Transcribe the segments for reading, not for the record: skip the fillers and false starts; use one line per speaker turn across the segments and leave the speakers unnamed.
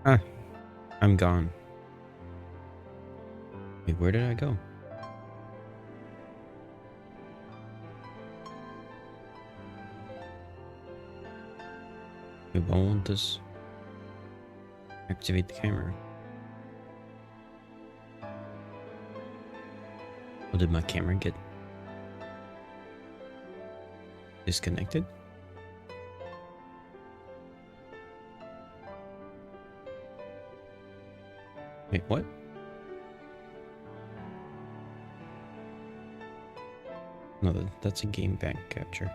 Ah, I'm gone. Wait, where did I go? Wait, why won't this activate the camera? Oh, did my camera get disconnected? Wait, what? No, that's a game back capture.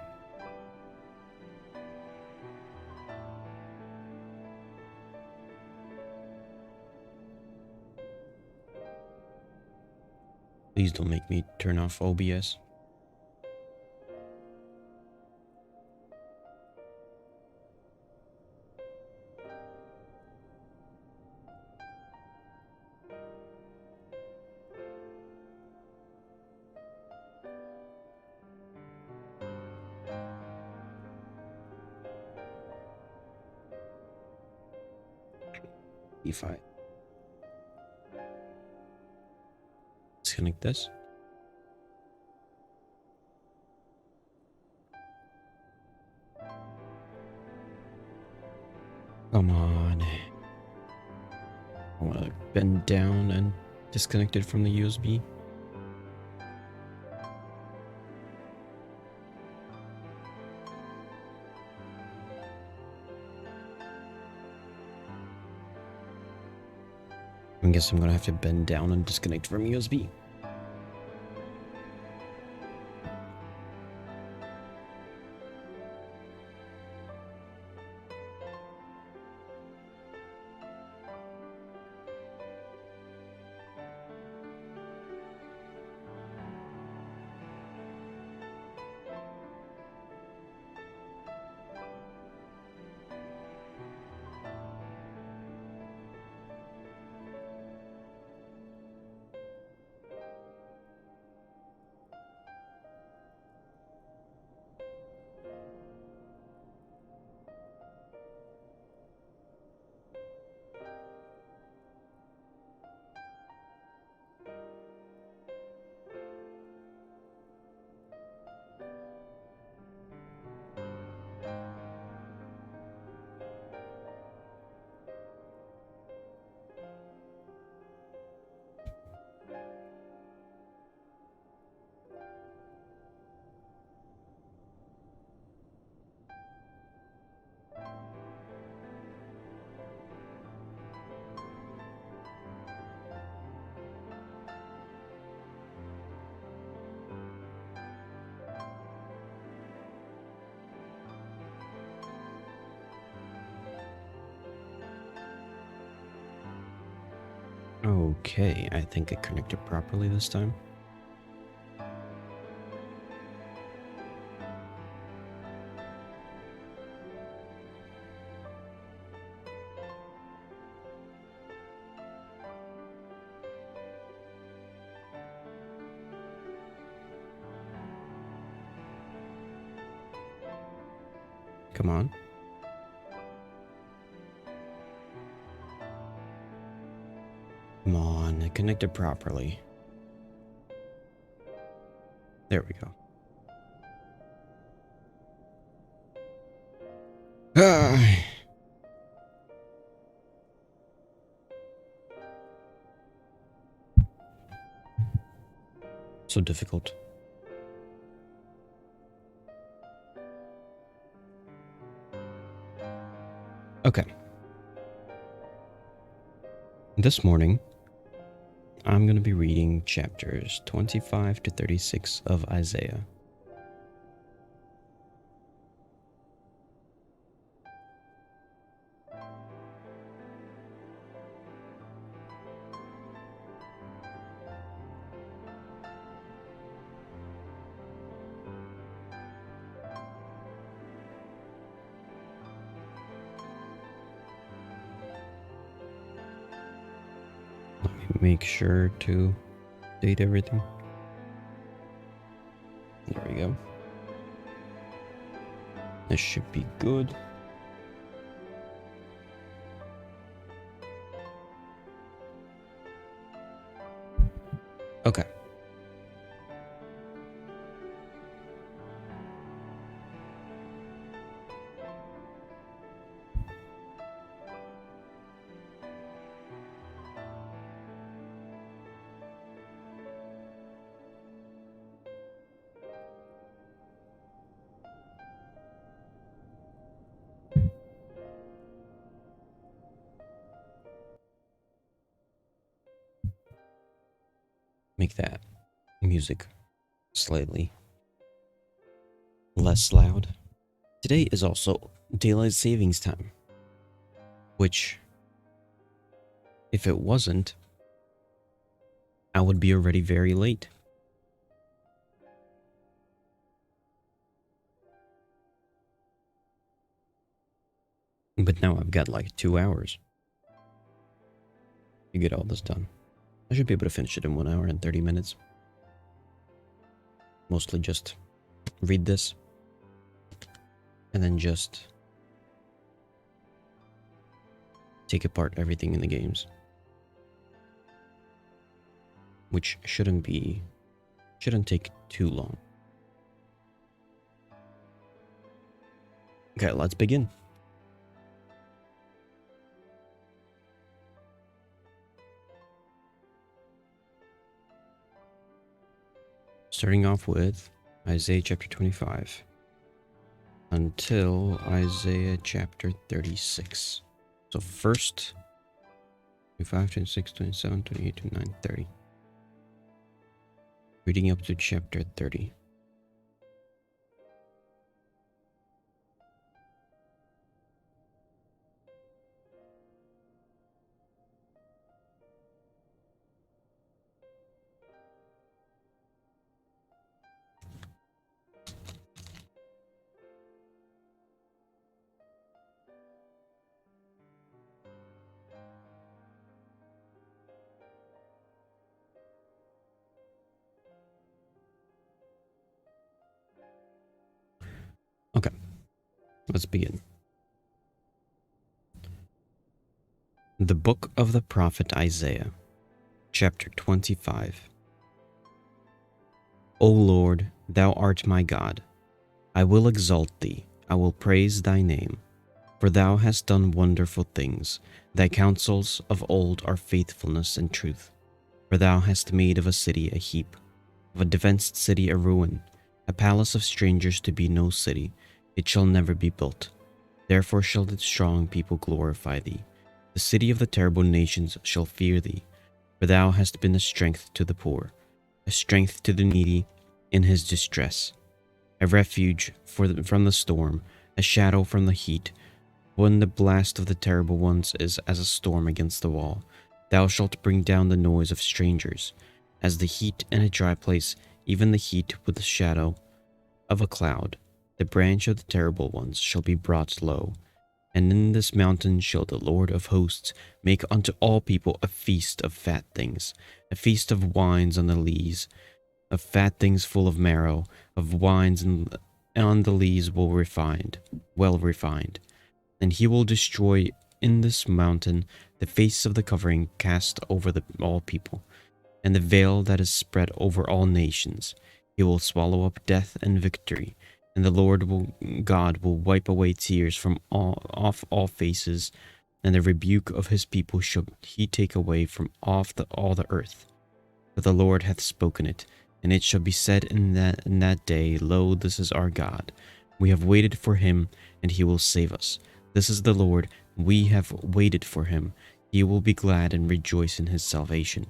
Please don't make me turn off OBS. E5. Disconnect this. Come on. I want to bend down and disconnect it from the USB. I guess I'm gonna have to bend down and disconnect from USB. Okay, I think it connected properly this time. Come on. Come on, it connected properly. There we go. Ah. So difficult. Okay. This morning, I'm going to be reading chapters 25 to 36 of Isaiah. Let me make sure to date everything. There we go. This should be good. Okay. Make that music slightly less loud. Today is also daylight savings time, which, if it wasn't, I would be already very late. But now I've got like 2 hours to get all this done. I should be able to finish it in 1 hour and 30 minutes. Mostly just read this and then just take apart everything in the games, which shouldn't take too long. Okay, let's begin. Starting off with Isaiah chapter 25 until Isaiah chapter 36. So first, 25, 26, 27, 28, 29, 30. Reading up to chapter 30. Okay, let's begin. The book of the prophet Isaiah, chapter 25. O Lord, thou art my God. I will exalt thee, I will praise thy name. For thou hast done wonderful things. Thy counsels of old are faithfulness and truth. For thou hast made of a city a heap, of a defenced city a ruin, a palace of strangers to be no city. It shall never be built. Therefore shall the strong people glorify thee. The city of the terrible nations shall fear thee. For thou hast been a strength to the poor, a strength to the needy in his distress, a refuge from the storm, a shadow from the heat. When the blast of the terrible ones is as a storm against the wall, thou shalt bring down the noise of strangers, as the heat in a dry place, even the heat with the shadow of a cloud. The branch of the terrible ones shall be brought low. And in this mountain shall the Lord of hosts make unto all people a feast of fat things, a feast of wines on the lees, of fat things full of marrow, of wines and on the lees well refined. And he will destroy in this mountain the face of the covering cast over all people, and the veil that is spread over all nations. He will swallow up death and victory, and the Lord God will wipe away tears from off all faces, and the rebuke of his people shall he take away from off all the earth. For the Lord hath spoken it, and it shall be said in that day, Lo, this is our God. We have waited for him, and he will save us. This is the Lord, we have waited for him. He will be glad and rejoice in his salvation.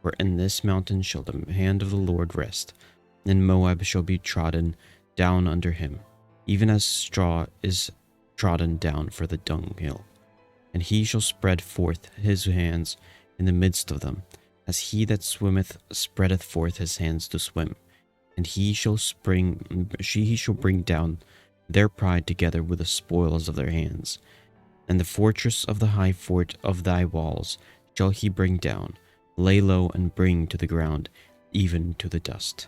For in this mountain shall the hand of the Lord rest, and Moab shall be trodden down under him, even as straw is trodden down for the dunghill. And he shall spread forth his hands in the midst of them, as he that swimmeth spreadeth forth his hands to swim. And he shall bring down their pride together with the spoils of their hands. And the fortress of the high fort of thy walls shall he bring down, lay low and bring to the ground, even to the dust.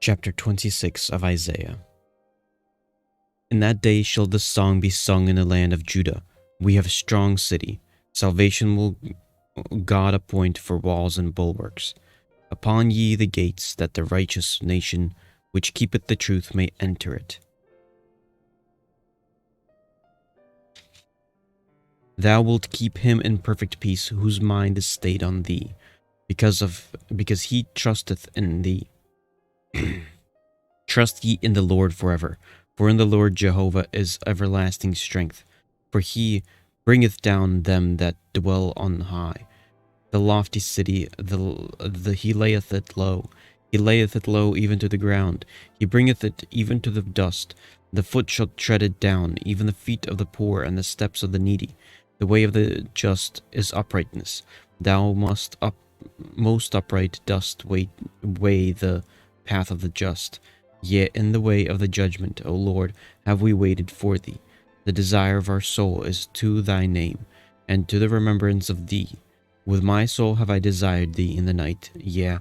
Chapter 26 of Isaiah. In that day shall this song be sung in the land of Judah. We have a strong city. Salvation will God appoint for walls and bulwarks. Upon ye the gates, that the righteous nation which keepeth the truth may enter it. Thou wilt keep him in perfect peace, whose mind is stayed on thee, because he trusteth in thee. Trust ye in the Lord forever, for in the Lord Jehovah is everlasting strength. For he bringeth down them that dwell on high. The lofty city, he layeth it low. He layeth it low even to the ground. He bringeth it even to the dust. The foot shall tread it down, even the feet of the poor and the steps of the needy. The way of the just is uprightness. Thou most upright dost weigh the path of the just. Yet in the way of the judgment, O Lord, have we waited for thee. The desire of our soul is to thy name, and to the remembrance of thee. With my soul have I desired thee in the night, yea,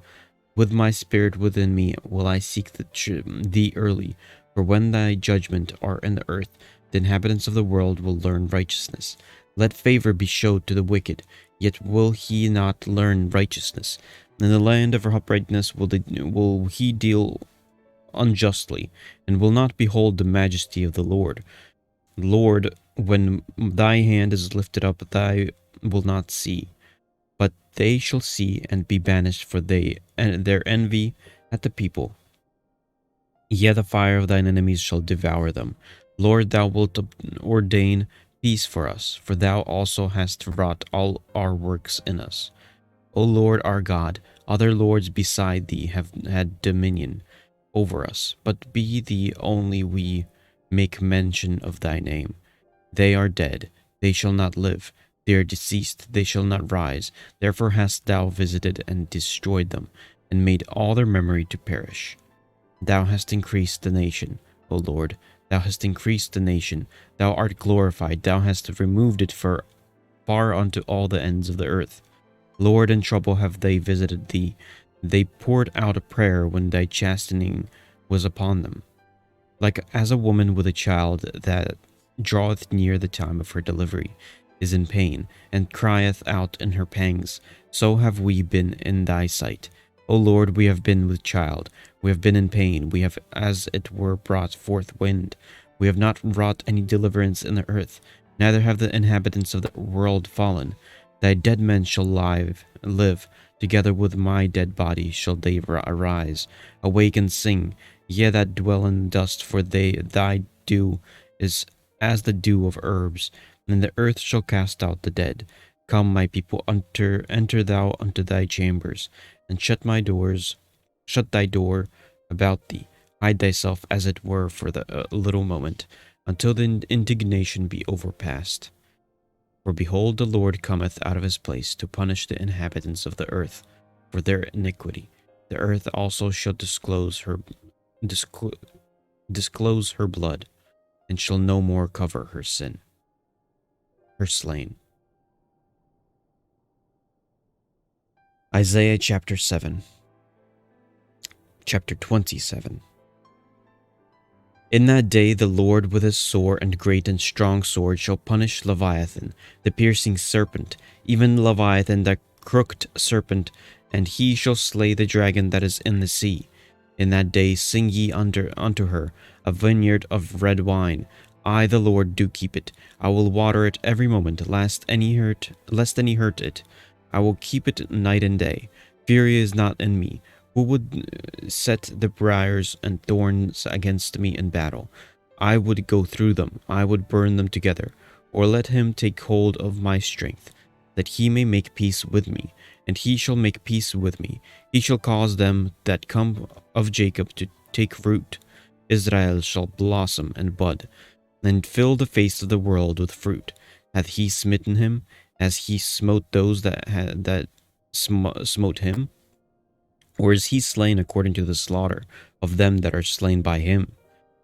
with my spirit within me will I seek thee early. For when thy judgment are in the earth, the inhabitants of the world will learn righteousness. Let favor be showed to the wicked, yet will he not learn righteousness. In the land of uprightness will he deal unjustly, and will not behold the majesty of the Lord. Lord, when thy hand is lifted up, thou will not see. But they shall see and be banished, for their envy at the people. Yet the fire of thine enemies shall devour them. Lord, thou wilt ordain peace for us, for thou also hast wrought all our works in us. O Lord our God, other lords beside thee have had dominion over us, but be thee only we make mention of thy name. They are dead, they shall not live. They are deceased, they shall not rise. Therefore hast thou visited and destroyed them, and made all their memory to perish. Thou hast increased the nation, O Lord, thou hast increased the nation. Thou art glorified, thou hast removed it far unto all the ends of the earth. Lord, in trouble have they visited thee. They poured out a prayer when thy chastening was upon them. Like as a woman with a child that draweth near the time of her delivery, is in pain, and crieth out in her pangs, so have we been in thy sight. O Lord, we have been with child, we have been in pain, we have as it were brought forth wind. We have not wrought any deliverance in the earth, neither have the inhabitants of the world fallen. Thy dead men shall live, together with my dead body shall they arise. Awake and sing, ye that dwell in dust, for thy dew is as the dew of herbs, and the earth shall cast out the dead. Come, my people, enter thou unto thy chambers, and shut thy door about thee. Hide thyself as it were for a little moment, until the indignation be overpast. For behold, the Lord cometh out of his place to punish the inhabitants of the earth for their iniquity. The earth also shall disclose her blood, and shall no more cover her sin. Her slain. Isaiah chapter 27. In that day the Lord with his sore and great and strong sword shall punish Leviathan, the piercing serpent, even Leviathan the crooked serpent, and he shall slay the dragon that is in the sea. In that day sing ye unto her, a vineyard of red wine. I, the Lord, do keep it. I will water it every moment, lest any hurt it. I will keep it night and day. Fury is not in me. Who would set the briars and thorns against me in battle? I would go through them. I would burn them together. Or let him take hold of my strength. that he may make peace with me, and he shall make peace with me. He shall cause them that come of Jacob to take root. Israel shall blossom and bud, and fill the face of the world with fruit. Hath he smitten him, as he smote those that smote him? Or is he slain according to the slaughter of them that are slain by him?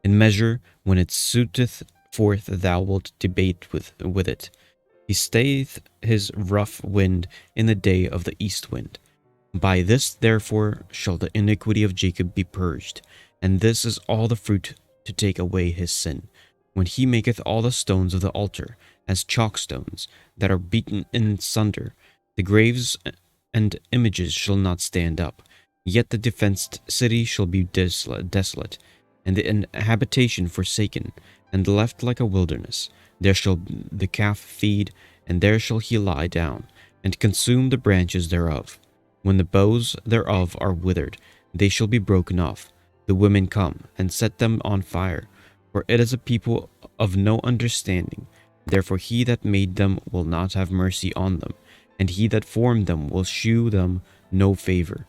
In measure, when it suiteth forth, thou wilt debate with it. He stayeth his rough wind in the day of the east wind. By this therefore shall the iniquity of Jacob be purged, and this is all the fruit to take away his sin. When he maketh all the stones of the altar as chalk stones that are beaten in sunder, the graves and images shall not stand up. Yet the defenced city shall be desolate, and the habitation forsaken, and left like a wilderness. There shall the calf feed, and there shall he lie down, and consume the branches thereof. When the boughs thereof are withered, they shall be broken off. The women come, and set them on fire, for it is a people of no understanding. Therefore he that made them will not have mercy on them, and he that formed them will shew them no favor.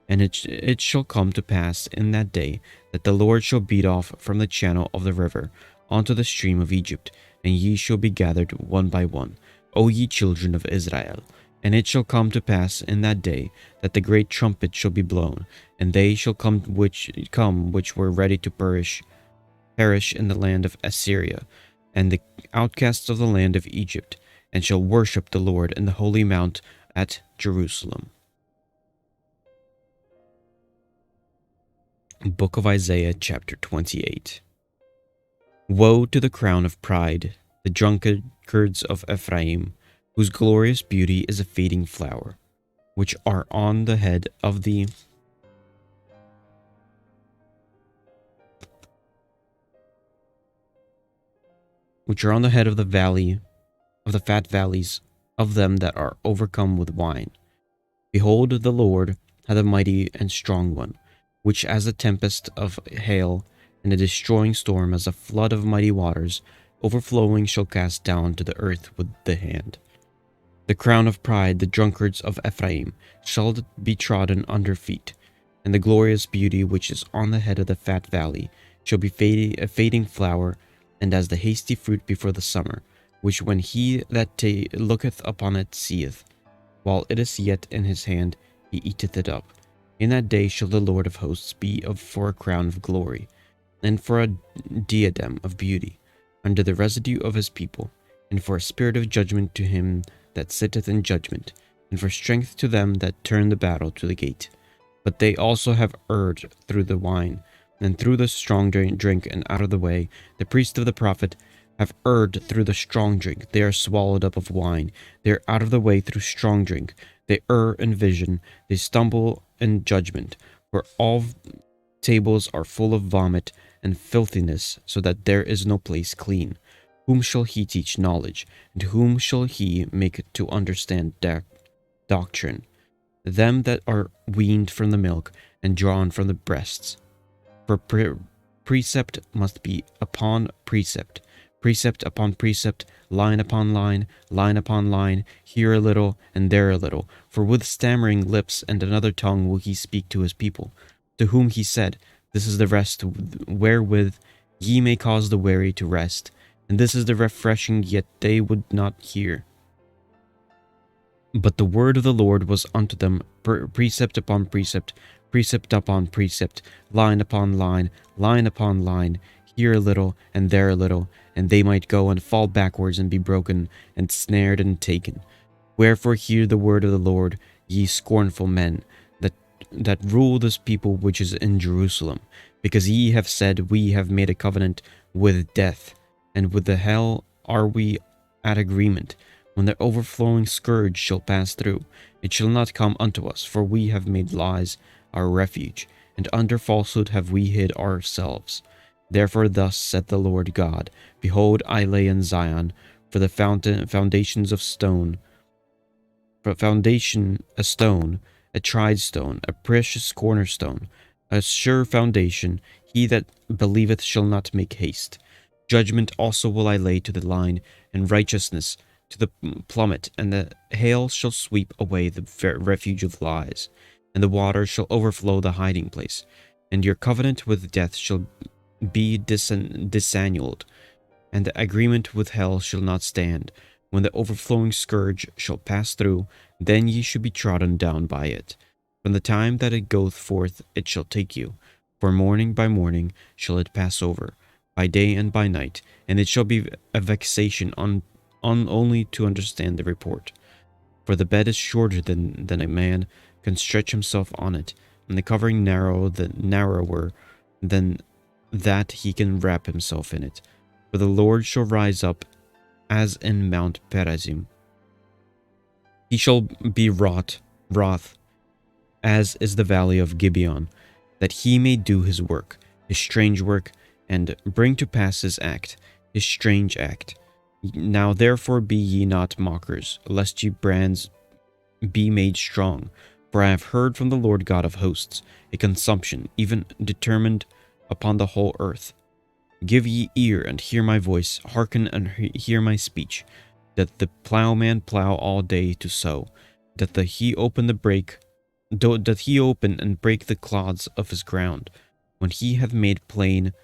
And it shall come to pass in that day that the Lord shall beat off from the channel of the river unto the stream of Egypt, and ye shall be gathered one by one, O ye children of Israel. And it shall come to pass in that day that the great trumpet shall be blown, and they shall come which were ready to perish in the land of Assyria, and the outcasts of the land of Egypt, and shall worship the Lord in the holy mount at Jerusalem. Book of Isaiah, chapter 28. Woe to the crown of pride, the drunkards of Ephraim, whose glorious beauty is a fading flower, which are on the head of the valley of the fat valleys of them that are overcome with wine. Behold, the Lord hath a mighty and strong one, which as a tempest of hail and a destroying storm, as a flood of mighty waters, overflowing shall cast down to the earth with the hand. The crown of pride, the drunkards of Ephraim, shall be trodden under feet, and the glorious beauty which is on the head of the fat valley shall be a fading flower, and as the hasty fruit before the summer, which when he that looketh upon it seeth, while it is yet in his hand, he eateth it up. In that day shall the Lord of hosts be for a crown of glory, and for a diadem of beauty, under the residue of his people, and for a spirit of judgment to him that sitteth in judgment, and for strength to them that turn the battle to the gate. But they also have erred through the wine, and through the strong drink, and out of the way. The priest of the prophet have erred through the strong drink. They are swallowed up of wine. They are out of the way through strong drink. They err in vision. They stumble in judgment. For all tables are full of vomit and filthiness, so that there is no place clean. Whom shall he teach knowledge, and whom shall he make to understand doctrine? Them that are weaned from the milk and drawn from the breasts. For precept must be upon precept, precept upon precept, line upon line, line upon line, here a little and there a little. For with stammering lips and another tongue will he speak to his people, to whom he said, This is the rest wherewith ye may cause the weary to rest, and this is the refreshing, yet they would not hear. But the word of the Lord was unto them precept upon precept, precept upon precept, line upon line, line upon line, here a little and there a little, and they might go and fall backwards and be broken and snared and taken. Wherefore hear the word of the Lord, ye scornful men, that rule this people which is in Jerusalem, because ye have said, We have made a covenant with death, and with the hell are we at agreement. When the overflowing scourge shall pass through, it shall not come unto us, for we have made lies our refuge, and under falsehood have we hid ourselves. Therefore thus saith the Lord God, Behold, I lay in Zion for the foundations of stone, for foundation a stone, a tried stone, a precious cornerstone, a sure foundation. He that believeth shall not make haste. Judgment also will I lay to the line, and righteousness to the plummet, and the hail shall sweep away the refuge of lies, and the waters shall overflow the hiding place, and your covenant with death shall be disannulled, and the agreement with hell shall not stand. When the overflowing scourge shall pass through, then ye shall be trodden down by it. From the time that it goeth forth it shall take you, for morning by morning shall it pass over, by day and by night, and it shall be a vexation on only to understand the report. For the bed is shorter than a man can stretch himself on it, and the covering narrower than that he can wrap himself in it. For the Lord shall rise up as in Mount Perazim. He shall be wroth, as is the valley of Gibeon, that he may do his work, his strange work, and bring to pass his act, his strange act. Now therefore be ye not mockers, lest ye brands be made strong. For I have heard from the Lord God of hosts a consumption, even determined upon the whole earth. Give ye ear and hear my voice, hearken and hear my speech. That the plowman plow all day to sow, that he open and break the clods of his ground, when he hath made plain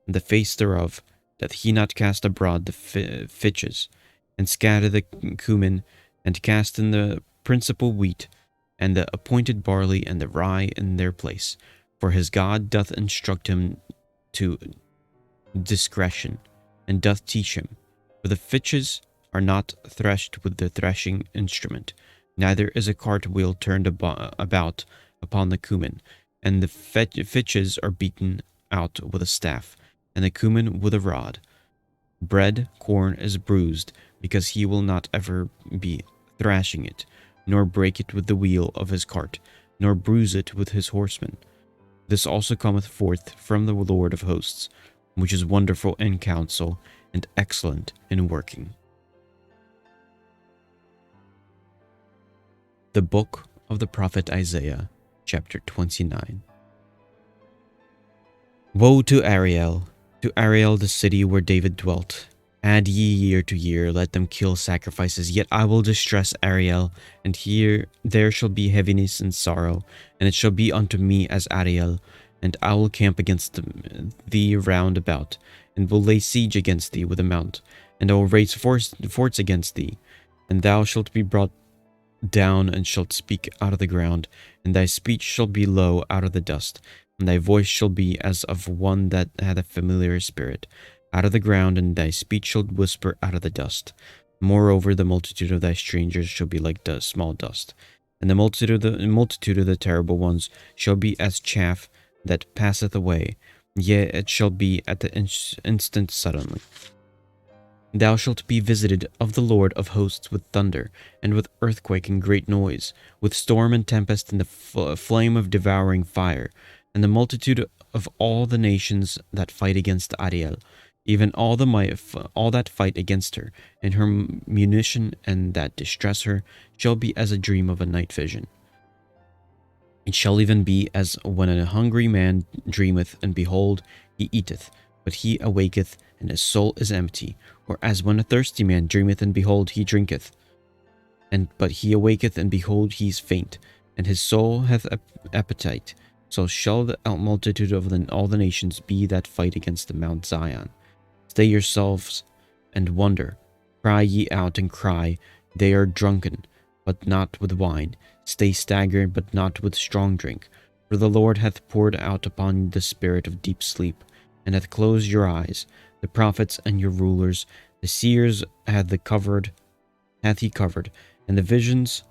the face thereof, that he not cast abroad the fitches, and scatter the cumin, and cast in the principal wheat, and the appointed barley and the rye in their place. For his God doth instruct him to discretion, and doth teach him. For the fitches are not threshed with the threshing instrument, neither is a cart wheel turned about upon the cumin, and the fitches are beaten out with a staff, and the cumin with a rod. Corn is bruised, because he will not ever be thrashing it, nor break it with the wheel of his cart, nor bruise it with his horsemen. This also cometh forth from the Lord of hosts, which is wonderful in counsel, and excellent in working. The Book of the Prophet Isaiah, chapter 29. Woe to Ariel, the city where David dwelt! Add ye year to year, let them kill sacrifices, yet I will distress Ariel, and here there shall be heaviness and sorrow, and it shall be unto me as Ariel, and I will camp against thee round about, and will lay siege against thee with a mount, and I will raise forts against thee, and thou shalt be brought down and shalt speak out of the ground, and thy speech shall be low out of the dust, and thy voice shall be as of one that hath a familiar spirit, out of the ground, and thy speech shall whisper out of the dust. Moreover, the multitude of thy strangers shall be like small dust, and the multitude of the terrible ones shall be as chaff that passeth away, yea, it shall be at the instant suddenly. Thou shalt be visited of the Lord of hosts with thunder, and with earthquake and great noise, with storm and tempest and the flame of devouring fire, and the multitude of all the nations that fight against Ariel, even all that fight against her, and her munition and that distress her, shall be as a dream of a night vision. It shall even be as when a hungry man dreameth, and behold, he eateth, but he awaketh, and his soul is empty, or as when a thirsty man dreameth, and behold, he drinketh, but he awaketh, and behold, he is faint, and his soul hath appetite. So shall the multitude of all the nations be that fight against the Mount Zion. Stay yourselves and wonder. Cry ye out and cry, they are drunken, but not with wine. Stay staggered, but not with strong drink. For the Lord hath poured out upon you the spirit of deep sleep, and hath closed your eyes. The prophets and your rulers, the seers hath he covered, and the visions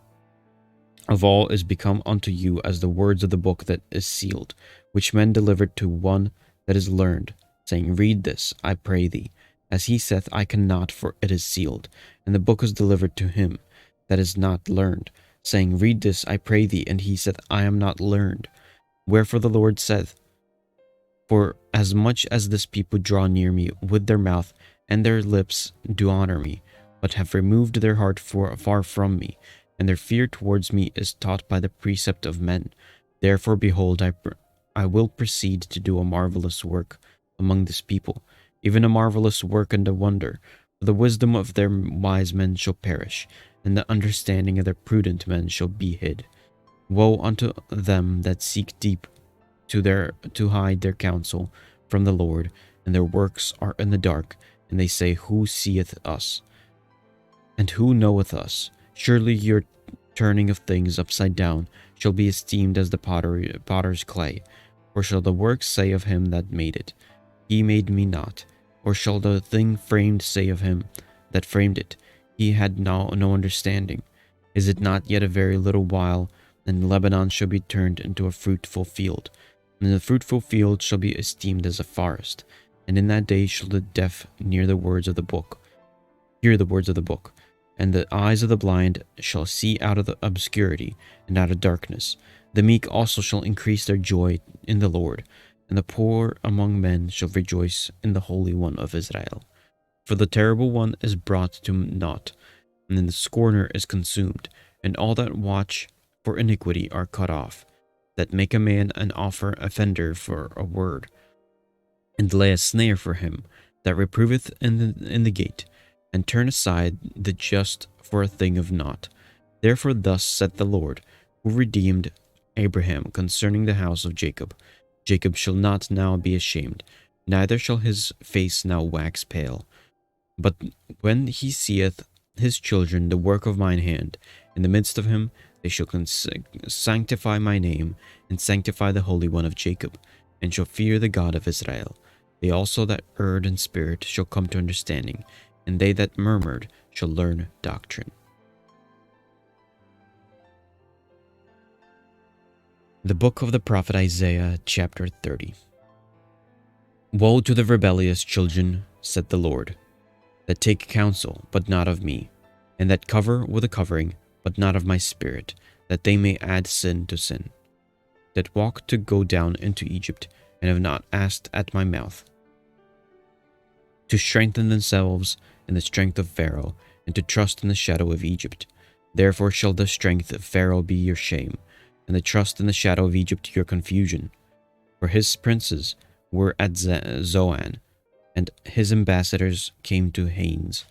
of all is become unto you as the words of the book that is sealed, which men delivered to one that is learned, saying, Read this, I pray thee. As he saith, I cannot, for it is sealed. And the book is delivered to him that is not learned, saying, Read this, I pray thee. And he saith, I am not learned. Wherefore the Lord saith, For as much as this people draw near me with their mouth, and their lips do honor me, but have removed their heart far from me, and their fear towards me is taught by the precept of men. Therefore, behold, I will proceed to do a marvelous work among this people, even a marvelous work and a wonder, The wisdom of their wise men shall perish, and the understanding of their prudent men shall be hid. Woe unto them that seek deep to hide their counsel from the Lord, and their works are in the dark, and they say, Who seeth us? And who knoweth us? Surely your turning of things upside down shall be esteemed as the potter's clay. Or shall the work say of him that made it, He made me not? Or shall the thing framed say of him that framed it, He had no understanding? Is it not yet a very little while, and Lebanon shall be turned into a fruitful field, and the fruitful field shall be esteemed as a forest? And in that day shall the deaf hear the words of the book, and the eyes of the blind shall see out of the obscurity and out of darkness. The meek also shall increase their joy in the Lord, and the poor among men shall rejoice in the Holy One of Israel. For the terrible one is brought to naught, and the scorner is consumed, and all that watch for iniquity are cut off, that make a man an offender for a word, and lay a snare for him that reproveth in the gate, and turn aside the just for a thing of naught. Therefore thus saith the Lord, who redeemed Abraham concerning the house of Jacob, Jacob shall not now be ashamed, neither shall his face now wax pale. But when he seeth his children the work of mine hand, in the midst of him, they shall sanctify my name, and sanctify the Holy One of Jacob, and shall fear the God of Israel. They also that erred in spirit shall come to understanding, and they that murmured shall learn doctrine. The book of the prophet Isaiah, chapter 30. Woe to the rebellious children, said the Lord, that take counsel, but not of me, and that cover with a covering, but not of my spirit, that they may add sin to sin, that walk to go down into Egypt, and have not asked at my mouth, to strengthen themselves in the strength of Pharaoh, and to trust in the shadow of Egypt. Therefore shall the strength of Pharaoh be your shame, and the trust in the shadow of Egypt your confusion. For his princes were at Zoan, and his ambassadors came to Hanes.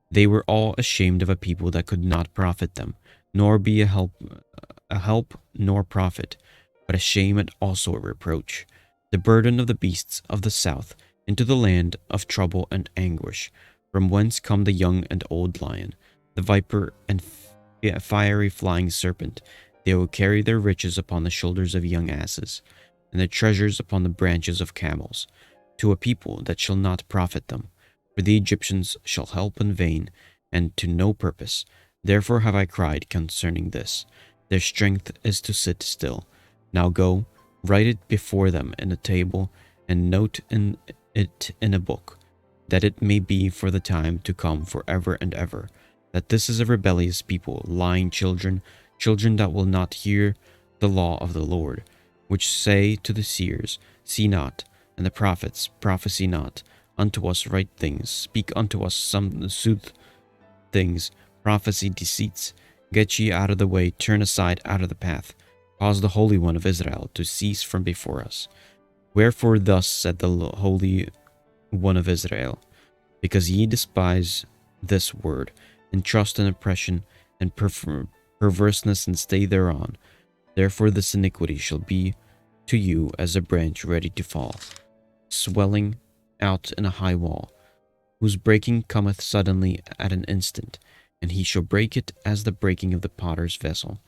They were all ashamed of a people that could not profit them, nor be a help nor profit, but a shame and also a reproach, the burden of the beasts of the south, into the land of trouble and anguish, from whence come the young and old lion, the viper and fiery flying serpent. They will carry their riches upon the shoulders of young asses, and their treasures upon the branches of camels, to a people that shall not profit them. For the Egyptians shall help in vain, and to no purpose. Therefore have I cried concerning this. Their strength is to sit still. Now go, write it before them in a table, and note it in a book, that it may be for the time to come forever and ever, that this is a rebellious people, lying children, children that will not hear the law of the Lord, which say to the seers, See not, and the prophets, prophesy not. Unto us right things, speak unto us some sooth things, prophesy deceits. Get ye out of the way, turn aside out of the path. Cause the Holy One of Israel to cease from before us. Wherefore thus said the Holy One of Israel, because ye despise this word, and trust in oppression, and perverseness, and stay thereon, therefore this iniquity shall be to you as a branch ready to fall, swelling out in a high wall, whose breaking cometh suddenly at an instant, and he shall break it as the breaking of the potter's vessel,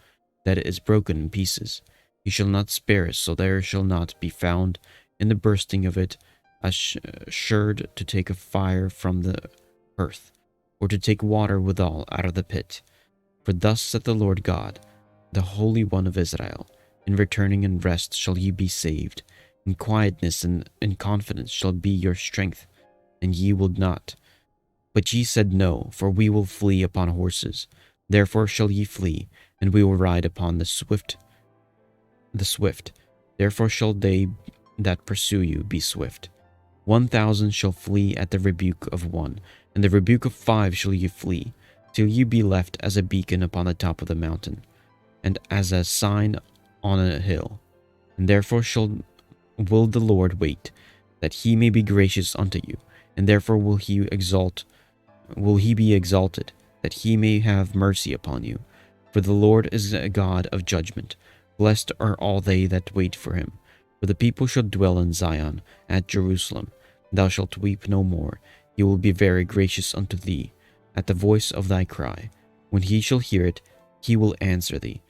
that it is broken in pieces. He shall not spare it, so there shall not be found in the bursting of it assured to take a fire from the earth, or to take water withal out of the pit. For thus saith the Lord God, the Holy One of Israel, in returning and rest shall ye be saved. In quietness and in confidence shall be your strength, and ye will not. But ye said, No, for we will flee upon horses. Therefore shall ye flee, and we will ride upon the swift. Therefore shall they that pursue you be swift. 1,000 shall flee at the rebuke of one, and the rebuke of 5 shall ye flee, till ye be left as a beacon upon the top of the mountain, and as a sign on a hill. And therefore will the Lord wait, that he may be gracious unto you, and therefore will he be exalted, that he may have mercy upon you. For the Lord is a God of judgment. Blessed are all they that wait for him. For the people shall dwell in Zion, at Jerusalem. Thou shalt weep no more. He will be very gracious unto thee, at the voice of thy cry. When he shall hear it, he will answer thee.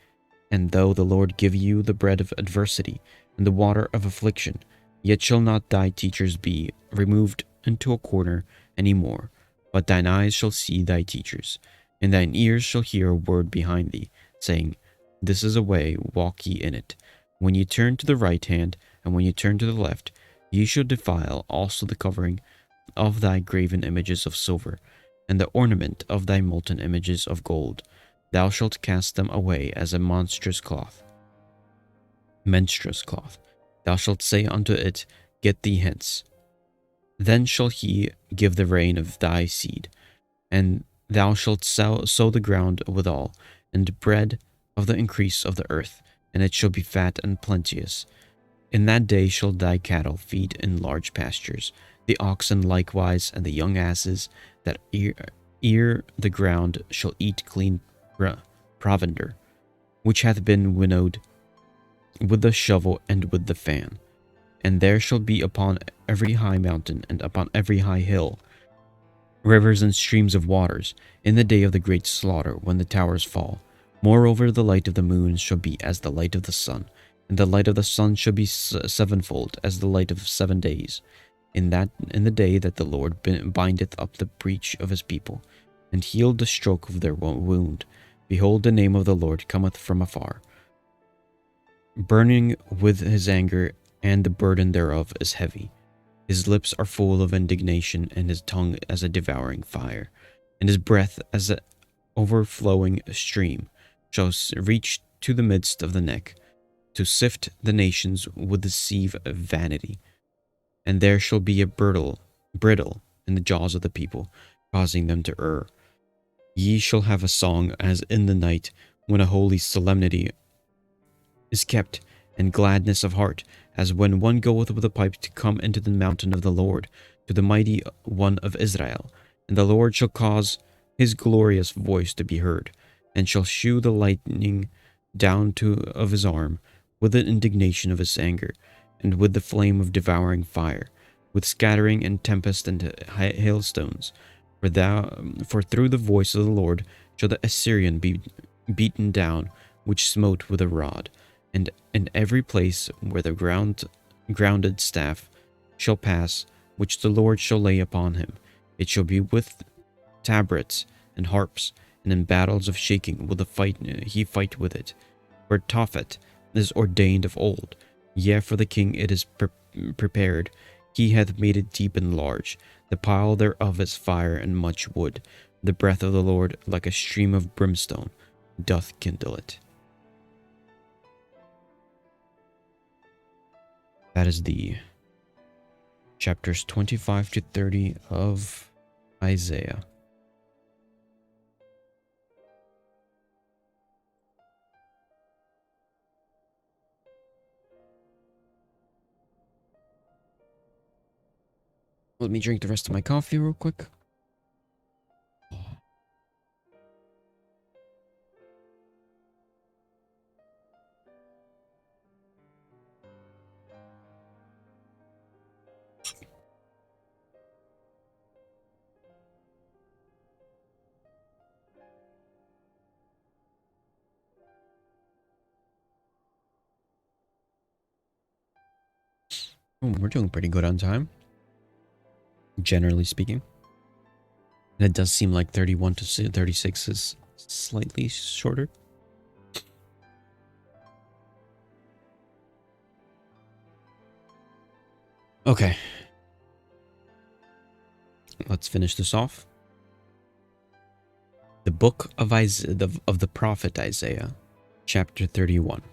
And though the Lord give you the bread of adversity, and the water of affliction, yet shall not thy teachers be removed into a corner any more, but thine eyes shall see thy teachers, and thine ears shall hear a word behind thee, saying, This is a way, walk ye in it. When ye turn to the right hand, and when ye turn to the left, ye shall defile also the covering of thy graven images of silver, and the ornament of thy molten images of gold. Thou shalt cast them away as a monstrous cloth. Thou shalt say unto it, Get thee hence. Then shall he give the rain of thy seed, and thou shalt sow the ground withal, and bread of the increase of the earth, and it shall be fat and plenteous. In that day shall thy cattle feed in large pastures, the oxen likewise, and the young asses that ear the ground shall eat clean provender, which hath been winnowed with the shovel and with the fan. And there shall be upon every high mountain and upon every high hill rivers and streams of waters, in the day of the great slaughter, when the towers fall. Moreover, the light of the moon shall be as the light of the sun, and the light of the sun shall be sevenfold as the light of 7 days. In the day that the Lord bindeth up the breach of his people, and healed the stroke of their wound, behold, the name of the Lord cometh from afar, burning with his anger, and the burden thereof is heavy. His lips are full of indignation, and his tongue as a devouring fire, and his breath as an overflowing stream shall reach to the midst of the neck, to sift the nations with the sieve of vanity. And there shall be a brittle in the jaws of the people, causing them to err. Ye shall have a song as in the night, when a holy solemnity is kept, and gladness of heart, as when one goeth with a pipe to come into the mountain of the Lord, to the mighty one of Israel. And the Lord shall cause his glorious voice to be heard, and shall shew the lightning down of his arm, with the indignation of his anger, and with the flame of devouring fire, with scattering and tempest and hailstones. For through the voice of the Lord shall the Assyrian be beaten down, which smote with a rod. And in every place where the grounded staff shall pass, which the Lord shall lay upon him, it shall be with tabrets and harps, and in battles of shaking will he fight with it. For Tophet is ordained of old, yea, for the king it is prepared. He hath made it deep and large. The pile thereof is fire and much wood. The breath of the Lord, like a stream of brimstone, doth kindle it. That is the chapters 25 to 30 of Isaiah. Let me drink the rest of my coffee real quick. Oh, we're doing pretty good on time, generally speaking. And it does seem like 31 to 36 is slightly shorter. Okay. Let's finish this off. The book of the prophet Isaiah, chapter 31.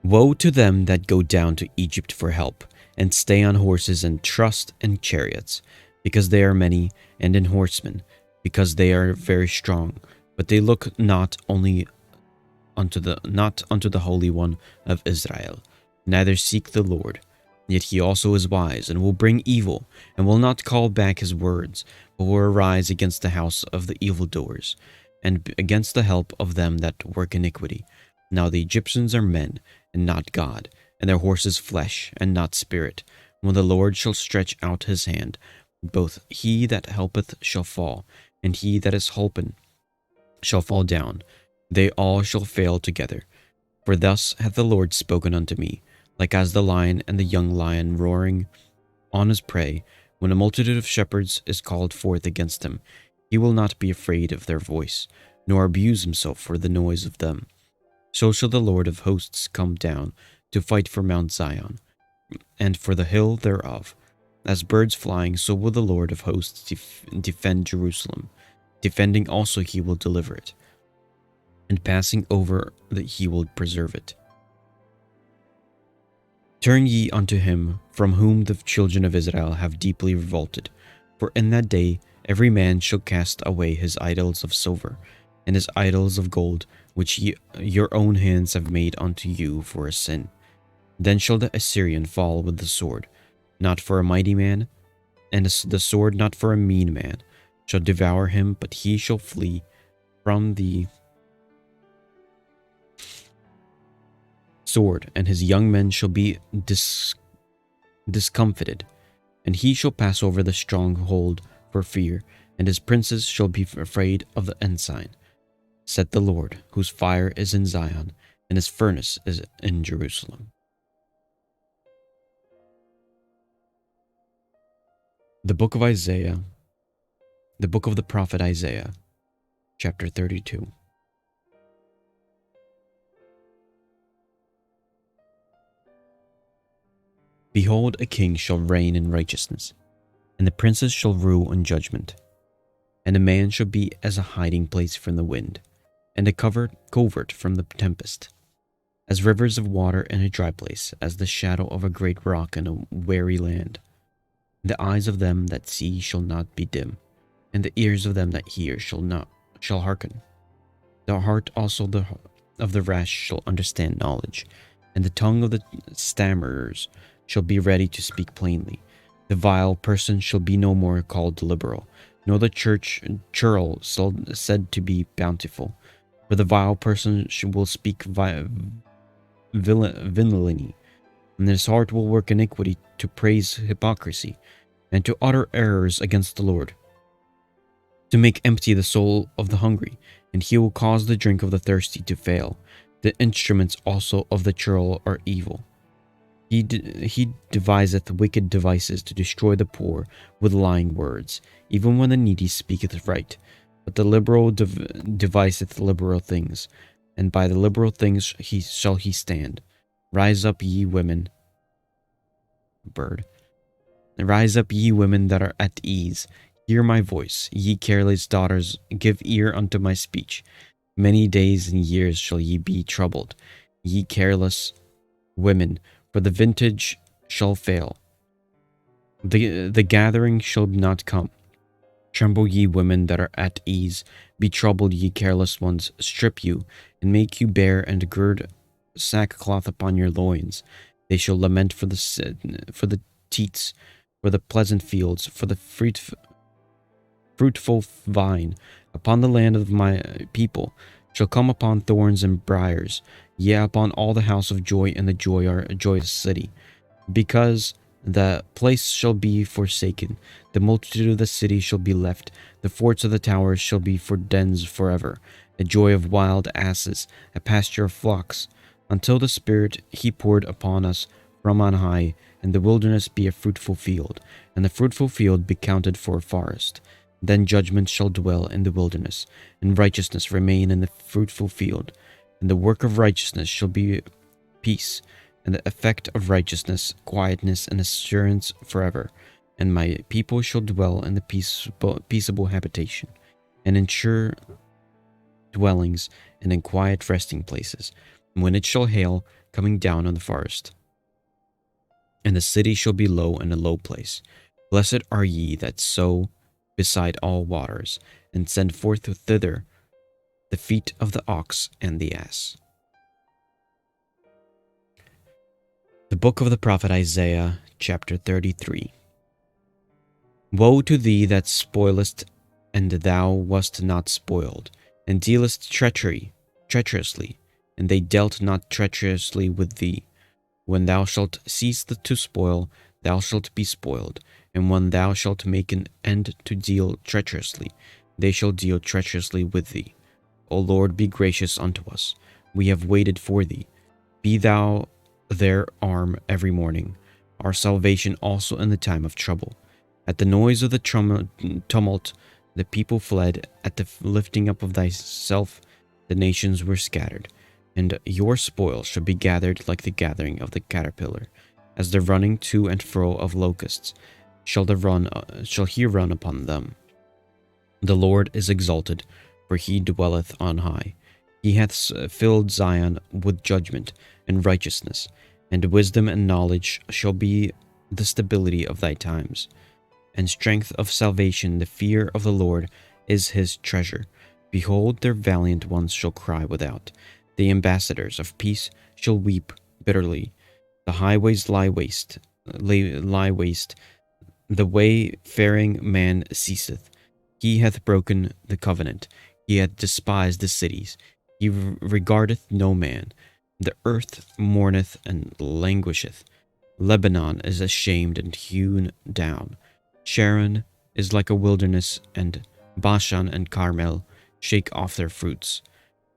Woe to them that go down to Egypt for help, and stay on horses, and trust in chariots, because they are many, and in horsemen, because they are very strong, but they look not unto the Holy One of Israel, neither seek the Lord. Yet he also is wise, and will bring evil, and will not call back his words, but will arise against the house of the evildoers, and against the help of them that work iniquity. Now the Egyptians are men, and not God, and their horses flesh, and not spirit. When the Lord shall stretch out his hand, both he that helpeth shall fall, and he that is holpen shall fall down. They all shall fail together. For thus hath the Lord spoken unto me, like as the lion and the young lion roaring on his prey, when a multitude of shepherds is called forth against him. He will not be afraid of their voice, nor abuse himself for the noise of them. So shall the Lord of hosts come down to fight for Mount Zion, and for the hill thereof. As birds flying, so will the Lord of hosts defend Jerusalem. Defending also he will deliver it, and passing over that he will preserve it. Turn ye unto him from whom the children of Israel have deeply revolted. For in that day every man shall cast away his idols of silver, and his idols of gold, which your own hands have made unto you for a sin. Then shall the Assyrian fall with the sword, not for a mighty man, and the sword not for a mean man, shall devour him, but he shall flee from the sword, and his young men shall be discomfited, and he shall pass over the stronghold for fear, and his princes shall be afraid of the ensign, said the Lord, whose fire is in Zion, and his furnace is in Jerusalem. The book of Isaiah, the book of the prophet Isaiah, chapter 32. Behold, a king shall reign in righteousness, and the princes shall rule in judgment. And a man shall be as a hiding place from the wind, and a covert from the tempest, as rivers of water in a dry place, as the shadow of a great rock in a weary land. The eyes of them that see shall not be dim, and the ears of them that hear shall hearken. The heart also of the rash shall understand knowledge, and the tongue of the stammerers shall be ready to speak plainly. The vile person shall be no more called liberal, nor the churl said to be bountiful. For the vile person will speak villainy, and his heart will work iniquity to praise hypocrisy, and to utter errors against the Lord, to make empty the soul of the hungry, and he will cause the drink of the thirsty to fail. The instruments also of the churl are evil. He deviseth wicked devices to destroy the poor with lying words, even when the needy speaketh right. But the liberal deviseth liberal things, and by the liberal things shall he stand. Rise up, ye women, Rise up, ye women that are at ease. Hear my voice, ye careless daughters, give ear unto my speech. Many days and years shall ye be troubled, ye careless women, for the vintage shall fail. The gathering shall not come. Tremble, ye women that are at ease. Be troubled, ye careless ones. Strip you, and make you bare, and gird sackcloth upon your loins. They shall lament for the teats, for the pleasant fields, for the fruitful vine. Upon the land of my people shall come upon thorns and briars, yea, upon all the house of joy and the joyous city. Because the place shall be forsaken, the multitude of the city shall be left, the forts of the towers shall be for dens forever, a joy of wild asses, a pasture of flocks, until the Spirit he poured upon us from on high, and the wilderness be a fruitful field, and the fruitful field be counted for a forest. Then judgment shall dwell in the wilderness, and righteousness remain in the fruitful field, and the work of righteousness shall be peace, and the effect of righteousness, quietness, and assurance forever. And my people shall dwell in the peaceable habitation, and in sure dwellings, and in quiet resting places, when it shall hail, coming down on the forest. And the city shall be low in a low place. Blessed are ye that sow beside all waters, and send forth thither the feet of the ox and the ass. The book of the prophet Isaiah, chapter 33. Woe to thee that spoilest, and thou wast not spoiled, and dealest treacherously, and they dealt not treacherously with thee. When thou shalt cease to spoil, thou shalt be spoiled, and when thou shalt make an end to deal treacherously, they shall deal treacherously with thee. O Lord, be gracious unto us. We have waited for thee. Be thou their arm every morning, our salvation also in the time of trouble. At the noise of the tumult, the people fled. At the lifting up of thyself, the nations were scattered. And your spoil shall be gathered like the gathering of the caterpillar, as the running to and fro of locusts. Shall he run upon them? The Lord is exalted, for he dwelleth on high. He hath filled Zion with judgment and righteousness, and wisdom and knowledge shall be the stability of thy times. And strength of salvation, the fear of the Lord is his treasure. Behold, their valiant ones shall cry without. The ambassadors of peace shall weep bitterly. The highways lie waste. The wayfaring man ceaseth. He hath broken the covenant. He hath despised the cities. He regardeth no man. The earth mourneth and languisheth. Lebanon is ashamed and hewn down. Sharon is like a wilderness, and Bashan and Carmel shake off their fruits.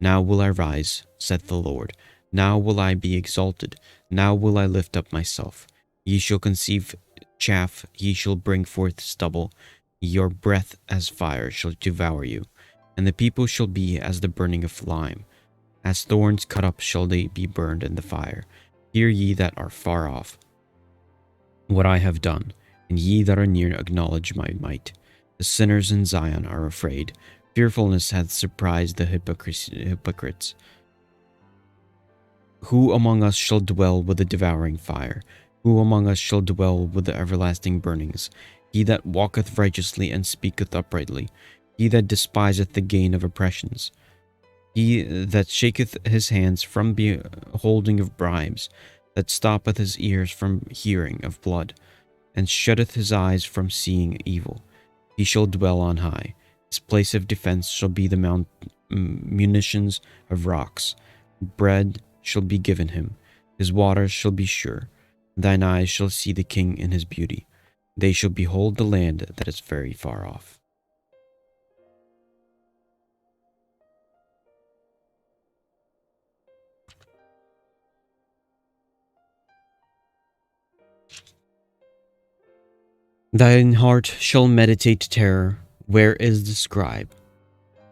Now will I rise, saith the Lord. Now will I be exalted. Now will I lift up myself. Ye shall conceive chaff, ye shall bring forth stubble. Your breath as fire shall devour you, and the people shall be as the burning of lime. As thorns cut up shall they be burned in the fire. Hear ye that are far off what I have done, and ye that are near acknowledge my might. The sinners in Zion are afraid. Fearfulness hath surprised the hypocrites. Who among us shall dwell with the devouring fire? Who among us shall dwell with the everlasting burnings? He that walketh righteously and speaketh uprightly, he that despiseth the gain of oppressions, he that shaketh his hands from beholding of bribes, that stoppeth his ears from hearing of blood, and shutteth his eyes from seeing evil. He shall dwell on high. His place of defense shall be the munitions of rocks. Bread shall be given him. His waters shall be sure. Thine eyes shall see the king in his beauty. They shall behold the land that is very far off. Thine heart shall meditate terror. Where is the scribe?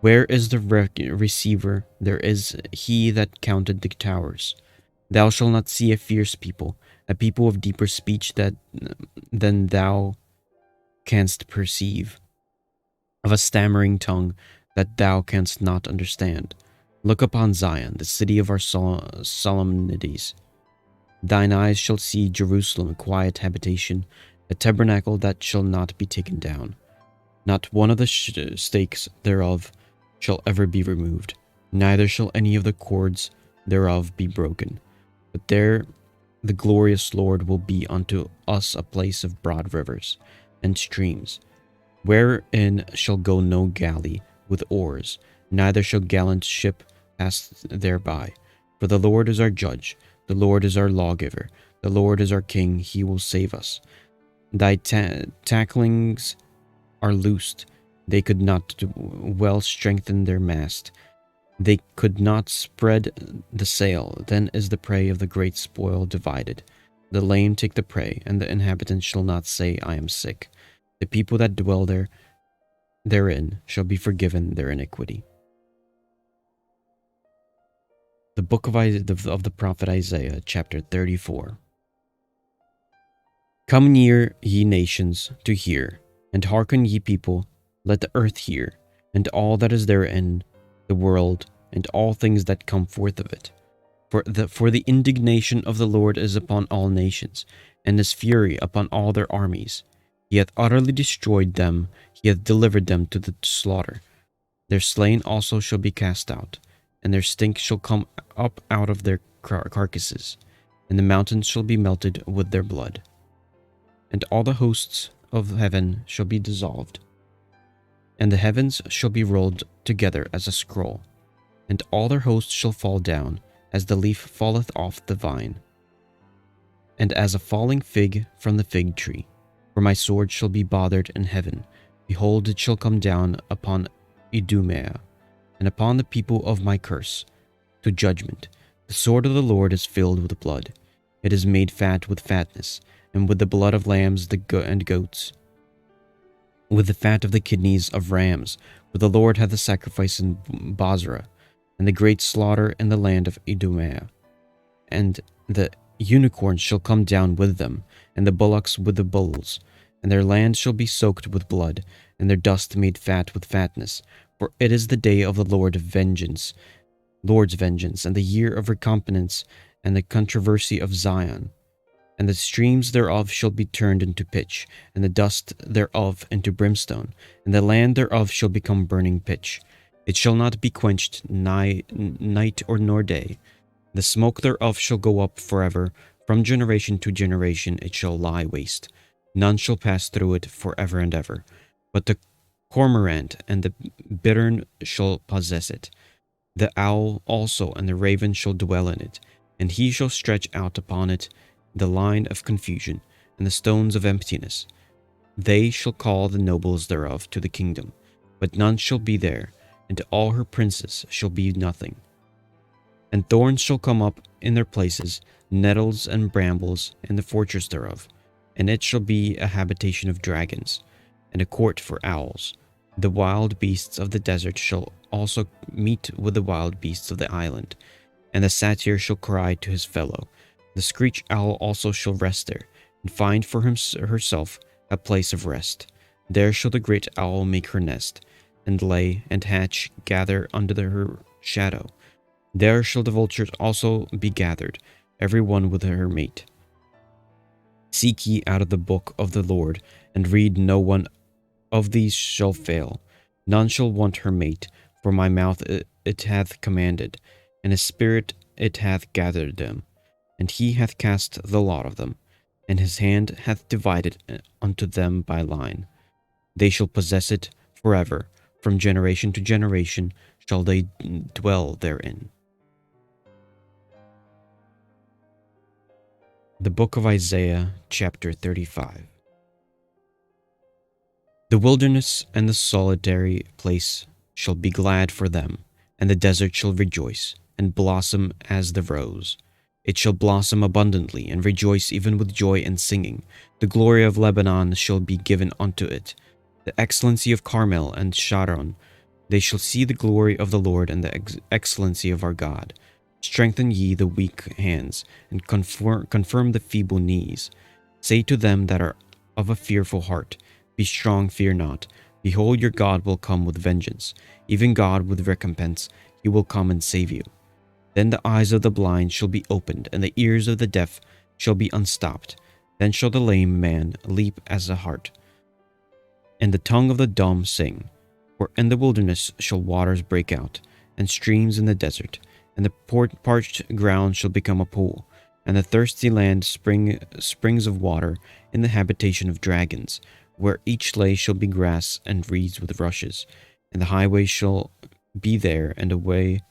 Where is the receiver? There is he that counted the towers. Thou shalt not see a fierce people, a people of deeper speech than thou canst perceive, of a stammering tongue that thou canst not understand. Look upon Zion, the city of our solemnities. Thine eyes shall see Jerusalem, a quiet habitation, a tabernacle that shall not be taken down. Not one of the stakes thereof shall ever be removed, neither shall any of the cords thereof be broken. But there the glorious Lord will be unto us a place of broad rivers and streams, wherein shall go no galley with oars, neither shall gallant ship pass thereby. For the Lord is our judge, the Lord is our lawgiver, the Lord is our king, he will save us. Thy tacklings are loosed, they could not well strengthen their mast. They could not spread the sail. Then is the prey of the great spoil divided. The lame take the prey, and the inhabitants shall not say, I am sick. The people that dwell therein shall be forgiven their iniquity. The book of the prophet Isaiah, chapter 34. Come near, ye nations, to hear, and hearken, ye people. Let the earth hear, and all that is therein, the world, and all things that come forth of it. For the indignation of the Lord is upon all nations, and his fury upon all their armies. He hath utterly destroyed them, he hath delivered them to the slaughter. Their slain also shall be cast out, and their stink shall come up out of their carcasses. and the mountains shall be melted with their blood, and all the hosts of heaven shall be dissolved, and the heavens shall be rolled together as a scroll, and all their hosts shall fall down, as the leaf falleth off the vine, and as a falling fig from the fig tree. For my sword shall be bothered in heaven. Behold, it shall come down upon Idumea, and upon the people of my curse, to judgment. The sword of the Lord is filled with blood. It is made fat with fatness, and with the blood of lambs and goats, with the fat of the kidneys of rams. For the Lord hath a sacrifice in Bozrah, and the great slaughter in the land of Idumea. And the unicorns shall come down with them, and the bullocks with the bulls, and their land shall be soaked with blood, and their dust made fat with fatness. For it is the day of the Lord's vengeance, and the year of recompense, and the controversy of Zion. And the streams thereof shall be turned into pitch, and the dust thereof into brimstone, and the land thereof shall become burning pitch. It shall not be quenched night or nor day. The smoke thereof shall go up forever. From generation to generation it shall lie waste. None shall pass through it forever and ever. But the cormorant and the bittern shall possess it. The owl also and the raven shall dwell in it, and he shall stretch out upon it the line of confusion and the stones of emptiness. They shall call the nobles thereof to the kingdom, but none shall be there, and all her princes shall be nothing. And thorns shall come up in their places, nettles and brambles in the fortress thereof, and it shall be a habitation of dragons, and a court for owls. The wild beasts of the desert shall also meet with the wild beasts of the island, and the satyr shall cry to his fellow. The screech owl also shall rest there, and find for herself a place of rest. There shall the great owl make her nest, and lay and hatch, gather under her shadow. There shall the vultures also be gathered, every one with her mate. Seek ye out of the book of the Lord, and read. No one of these shall fail. None shall want her mate, for my mouth it hath commanded, and his spirit it hath gathered them. And he hath cast the lot of them, and his hand hath divided unto them by line. They shall possess it forever. From generation to generation shall they dwell therein. The Book of Isaiah, chapter 35. The wilderness and the solitary place shall be glad for them, and the desert shall rejoice, and blossom as the rose. It shall blossom abundantly, and rejoice even with joy and singing. The glory of Lebanon shall be given unto it, the excellency of Carmel and Sharon. They shall see the glory of the Lord and the excellency of our God. Strengthen ye the weak hands, and confirm the feeble knees. Say to them that are of a fearful heart, Be strong, fear not. Behold, your God will come with vengeance, even God with recompense. He will come and save you. Then the eyes of the blind shall be opened, and the ears of the deaf shall be unstopped. Then shall the lame man leap as a hart, and the tongue of the dumb sing. For in the wilderness shall waters break out, and streams in the desert, and the parched ground shall become a pool, and the thirsty land springs of water in the habitation of dragons, where each lay shall be grass and reeds with rushes, and the highway shall be there, and a way,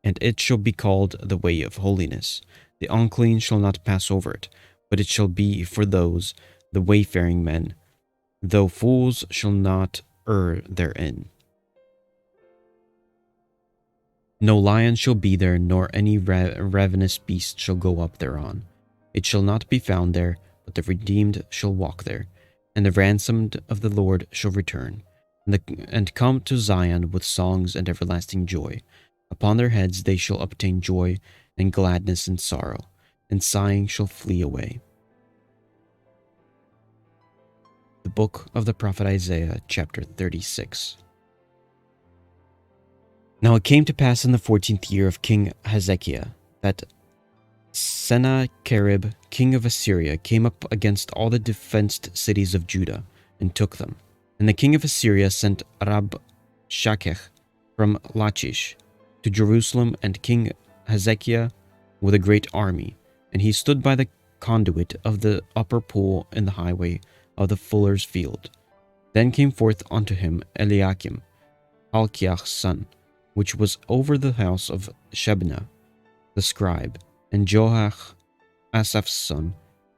and it shall be called the way of holiness. The unclean shall not pass over it, but it shall be for those, the wayfaring men, though fools shall not err therein. No lion shall be there, nor any ravenous beast shall go up thereon. It shall not be found there, but the redeemed shall walk there, and the ransomed of the Lord shall return, and come to Zion with songs and everlasting joy. Upon their heads they shall obtain joy and gladness and sorrow, and sighing shall flee away. The Book of the Prophet Isaiah, chapter 36. Now it came to pass in the 14th year of King Hezekiah that Sennacherib, king of Assyria, came up against all the defenced cities of Judah and took them. And the king of Assyria sent Rabshakeh from Lachish to Jerusalem, and King Hezekiah with a great army. And he stood by the conduit of the upper pool in the highway of the fuller's field. Then came forth unto him Eliakim, Halkiah's son, which was over the house of Shebna, the scribe, and Joach, Asaph's son,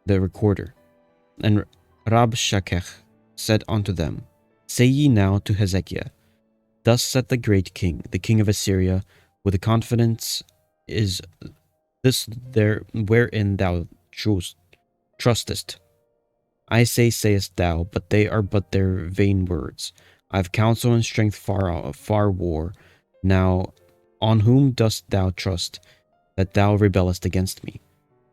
the recorder. And Rabshakeh said unto them, Say ye now to Hezekiah, Thus saith the great king, the king of Assyria, with the confidence is this there wherein thou trustest. I say, sayest thou, but they are but their vain words. I have counsel and strength far war. Now, on whom dost thou trust, that thou rebellest against me?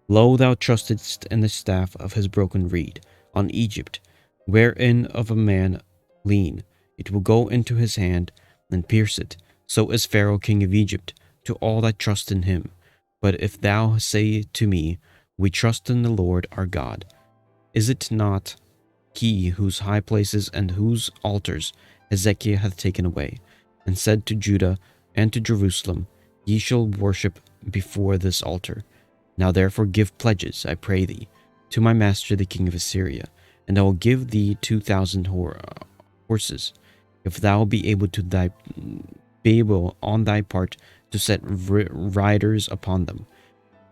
Lo, thou trustedst in the staff of his broken reed, on Egypt, wherein of a man lean, it will go into his hand and pierce it. So is Pharaoh king of Egypt to all that trust in him. But if thou say to me, We trust in the Lord our God, is it not he whose high places and whose altars Hezekiah hath taken away, and said to Judah and to Jerusalem, Ye shall worship before this altar? Now therefore give pledges, I pray thee, to my master the king of Assyria, and I will give thee 2,000 horses, if thou be able on thy part to set riders upon them.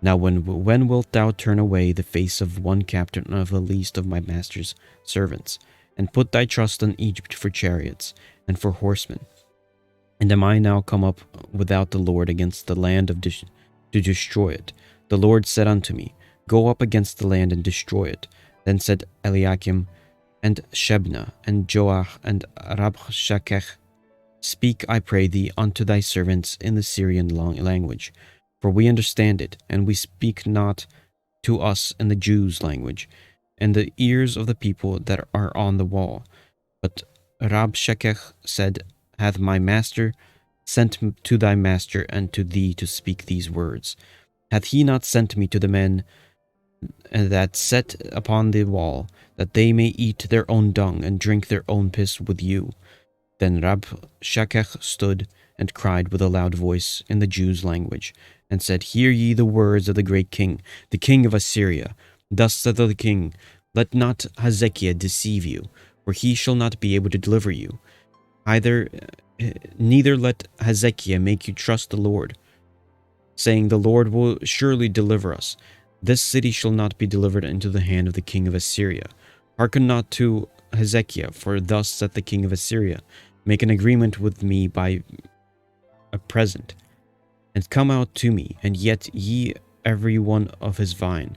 Now when wilt thou turn away the face of one captain of the least of my master's servants, and put thy trust in Egypt for chariots and for horsemen? And am I now come up without the Lord against the land to destroy it? The Lord said unto me, Go up against the land and destroy it. Then said Eliakim and Shebna and Joach and Rabshakeh, Speak, I pray thee, unto thy servants in the Syrian language, for we understand it, and we speak not to us in the Jews' language, and the ears of the people that are on the wall. But Rabshakeh said, Hath my master sent to thy master and to thee to speak these words? Hath he not sent me to the men that set upon the wall, that they may eat their own dung and drink their own piss with you? Then Rabshakeh stood and cried with a loud voice in the Jews' language, and said, Hear ye the words of the great king, the king of Assyria. Thus saith the king, Let not Hezekiah deceive you, for he shall not be able to deliver you. Neither let Hezekiah make you trust the Lord, saying, The Lord will surely deliver us. This city shall not be delivered into the hand of the king of Assyria. Hearken not to Hezekiah, for thus saith the king of Assyria, Make an agreement with me by a present, and come out to me, and yet ye every one of his vine,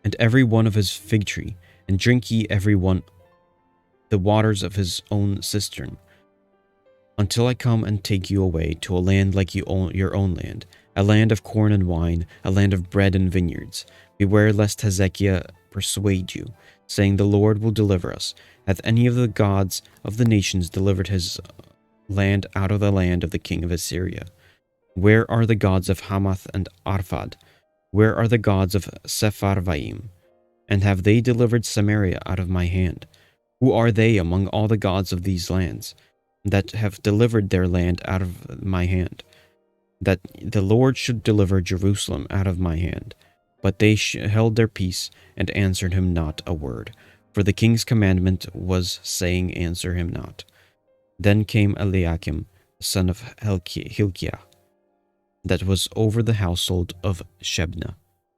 and every one of his fig tree, and drink ye every one the waters of his own cistern, until I come and take you away to a land like your own land, a land of corn and wine, a land of bread and vineyards. Beware lest Hezekiah persuade you, saying, The Lord will deliver us. Hath any of the gods of the nations delivered his land out of the land of the king of Assyria? Where are the gods of Hamath and Arphad? Where are the gods of Sepharvaim? And have they delivered Samaria out of my hand? Who are they among all the gods of these lands, that have delivered their land out of my hand? That the Lord should deliver Jerusalem out of my hand. But they held their peace, and answered him not a word. For the king's commandment was, saying, Answer him not. Then came Eliakim, the son of Hilkiah, that was over the household of Shebna,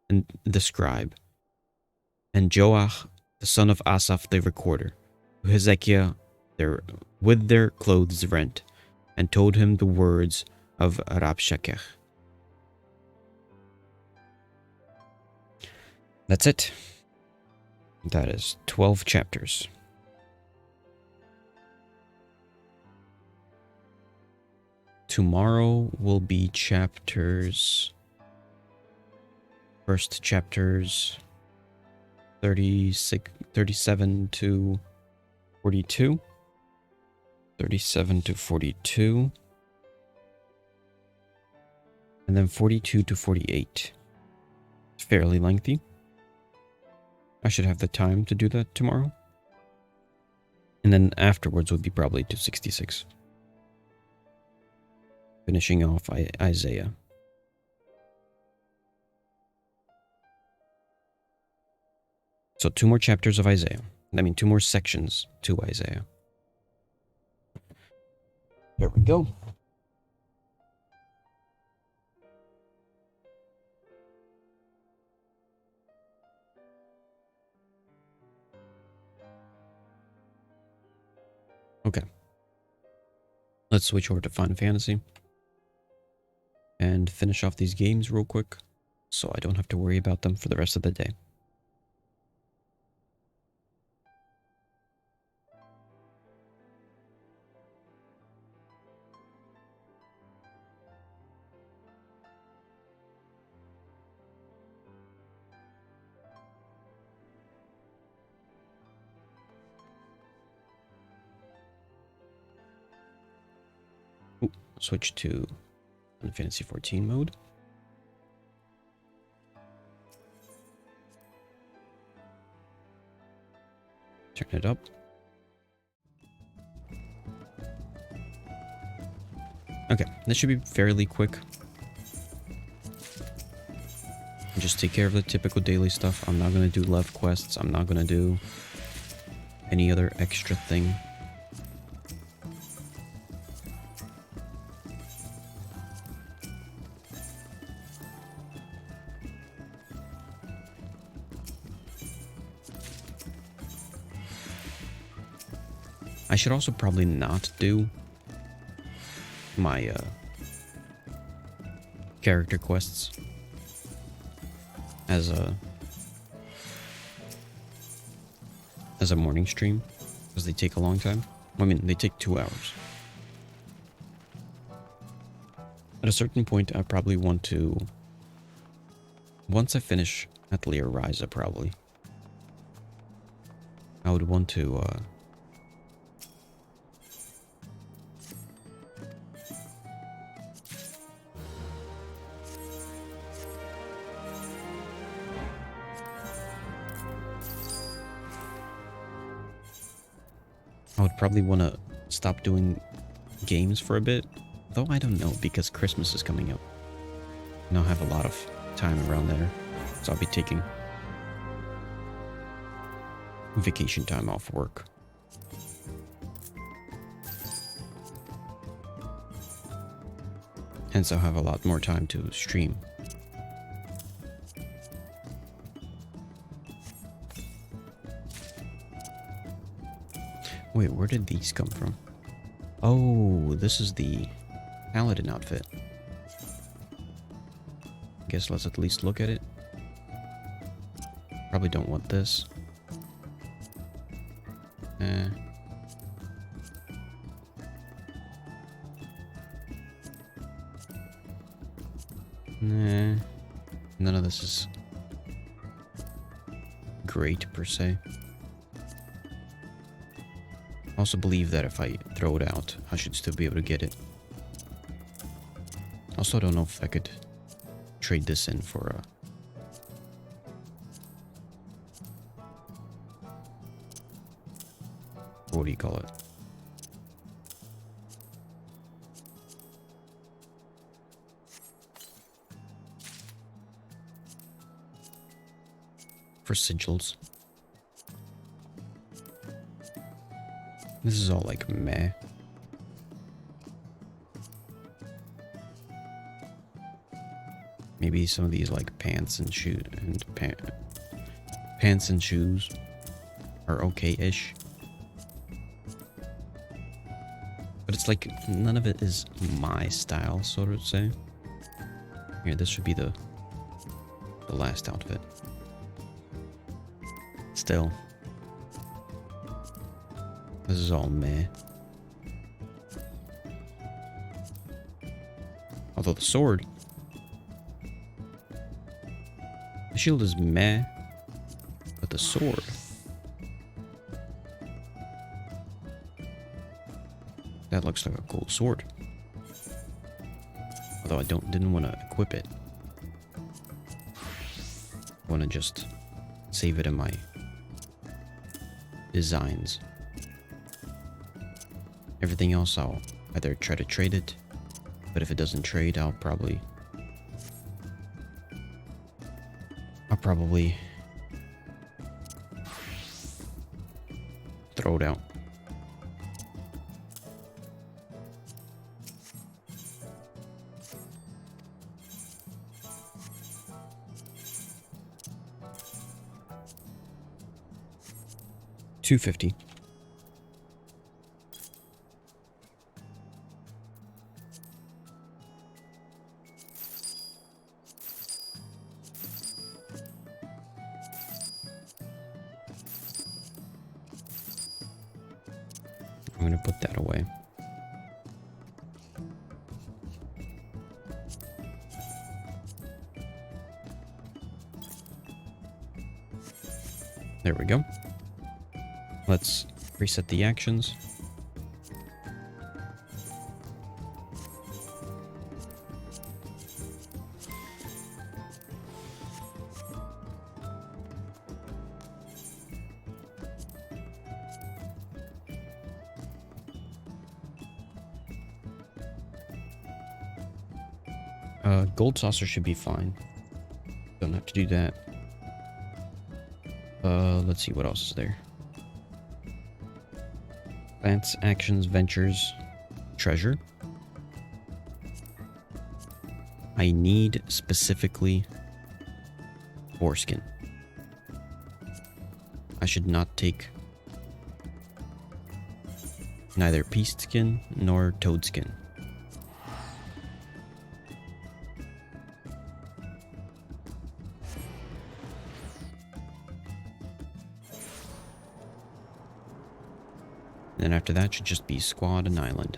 and the scribe, and Joach, the son of Asaph the recorder, to Hezekiah with their clothes rent, and told him the words of Rabshakeh. That's it. That is 12 chapters. Tomorrow will be first chapters 37 to 42. 37 to 42. And then 42 to 48. It's fairly lengthy. I should have the time to do that tomorrow. And then afterwards would be probably to 66. Finishing off Isaiah. So 2 more chapters of Isaiah. I mean, 2 more sections to Isaiah. There we go. Okay. Let's switch over to Final Fantasy. And finish off these games real quick, so I don't have to worry about them for the rest of the day. Ooh, switch to Final Fantasy 14 mode. Turn it up. Okay, this should be fairly quick. Just take care of the typical daily stuff. I'm not going to do left quests. I'm not going to do any other extra thing. I should also probably not do my character quests as a morning stream, because they take a long time. I mean, they take 2 hours. At a certain point, I probably want to, once I finish Atelier Ryza, probably, I would want to probably want to stop doing games for a bit, though I don't know, because Christmas is coming up and I'll have a lot of time around there, so I'll be taking vacation time off work. Hence I'll have a lot more time to stream. Wait, where did these come from? Oh, this is the Paladin outfit. Guess let's at least look at it. Probably don't want this. Nah. None of this is great per se. I also believe that if I throw it out, I should still be able to get it. Also, I don't know if I could trade this in for a... what do you call it? For sigils. This is all like meh. Maybe some of these like pants and shoes and pants and shoes are okay-ish. But it's like none of it is my style, so to say. Here, this should be the last outfit. Still. This is all meh. Although the sword... the shield is meh. But the sword... that looks like a cool sword. Although I didn't want to equip it. I want to just save it in my designs. Everything else I'll either try to trade it, but if it doesn't trade, I'll probably throw it out. $250. I'm gonna put that away. There we go. Let's reset the actions. Gold saucer should be fine. Don't have to do that. Let's see what else is there. Plants, actions, ventures, treasure. I need specifically foreskin. I should not take neither beast skin nor toad skin. And after that should just be squad and island.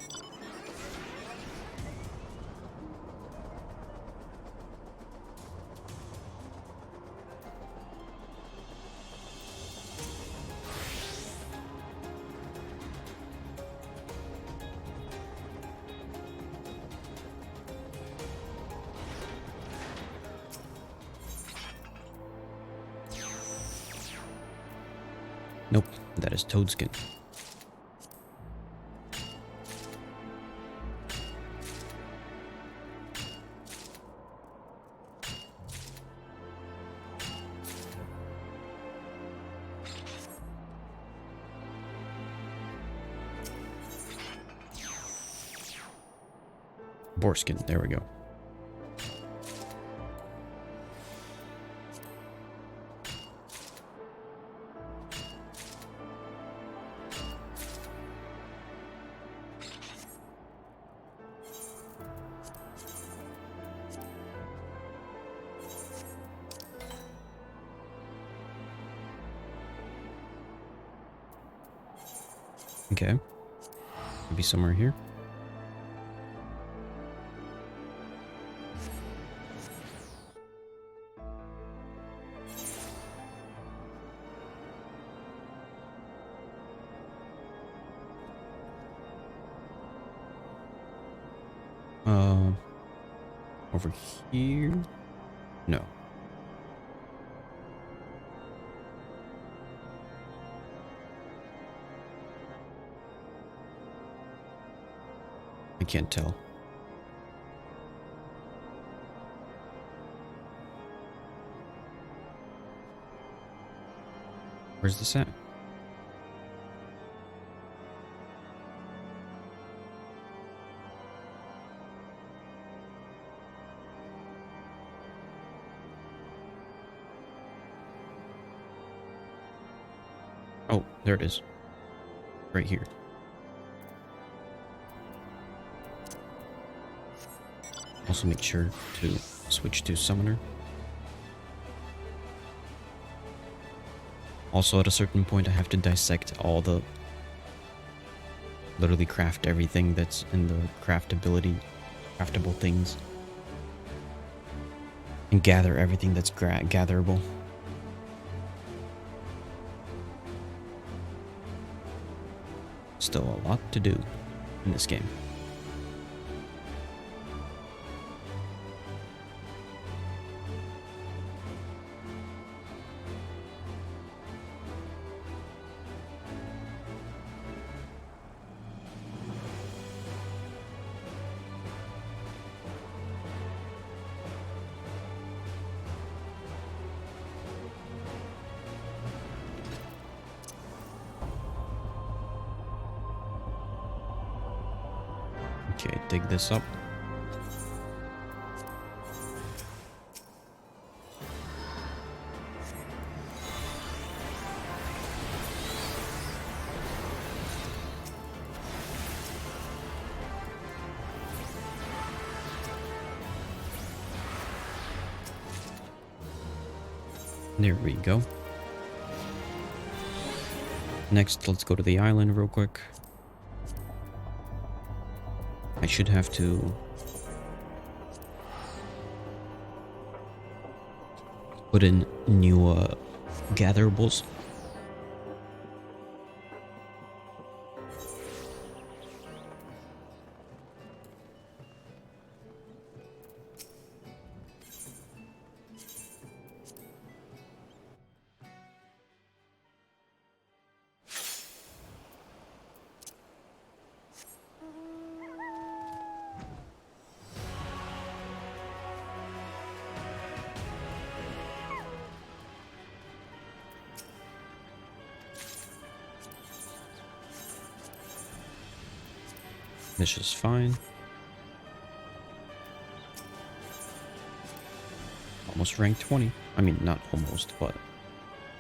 Nope, that is toad skin. Boar skin, there we go. Okay. Maybe somewhere here. Over here? No. I can't tell. Where's this at? Oh, there it is. Right here. Also make sure to switch to summoner. Also at a certain point I have to dissect all the... literally craft everything that's in the craftable things. And gather everything that's gatherable. Still a lot to do in this game. Okay, dig this up. There we go. Next, let's go to the island real quick. I should have to put in new gatherables. This is fine. Almost rank 20. I mean, not almost, but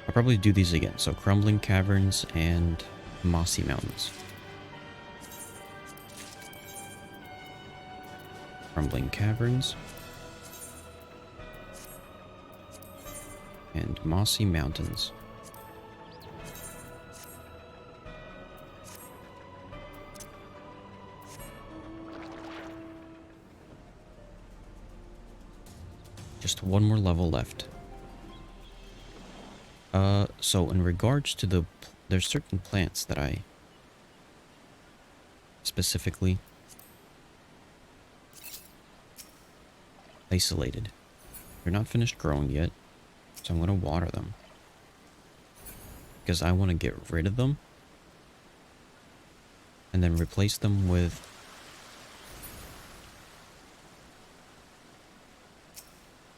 I'll probably do these again. So Crumbling Caverns and Mossy Mountains. Crumbling Caverns. And Mossy Mountains. Just one more level left. So in regards to there's certain plants that I specifically isolated. They're not finished growing yet, so I'm going to water them. Because I want to get rid of them and then replace them with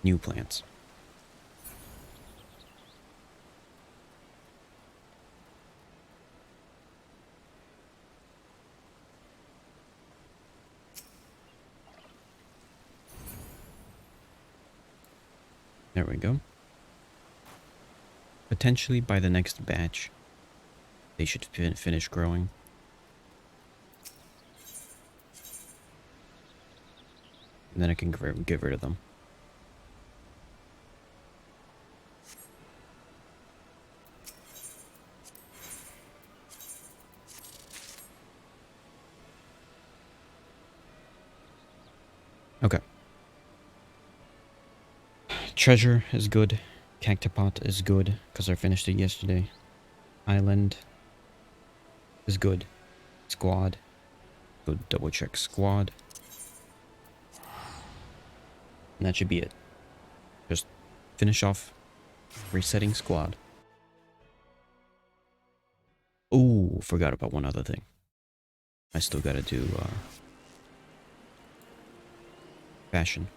new plants. There we go. Potentially by the next batch, they should finish growing. And then I can get rid of them. Okay. Treasure is good. Cactopot is good, because I finished it yesterday. Island is good. Squad. Go double check squad. And that should be it. Just finish off resetting squad. Oh, forgot about one other thing. I still gotta do fashion.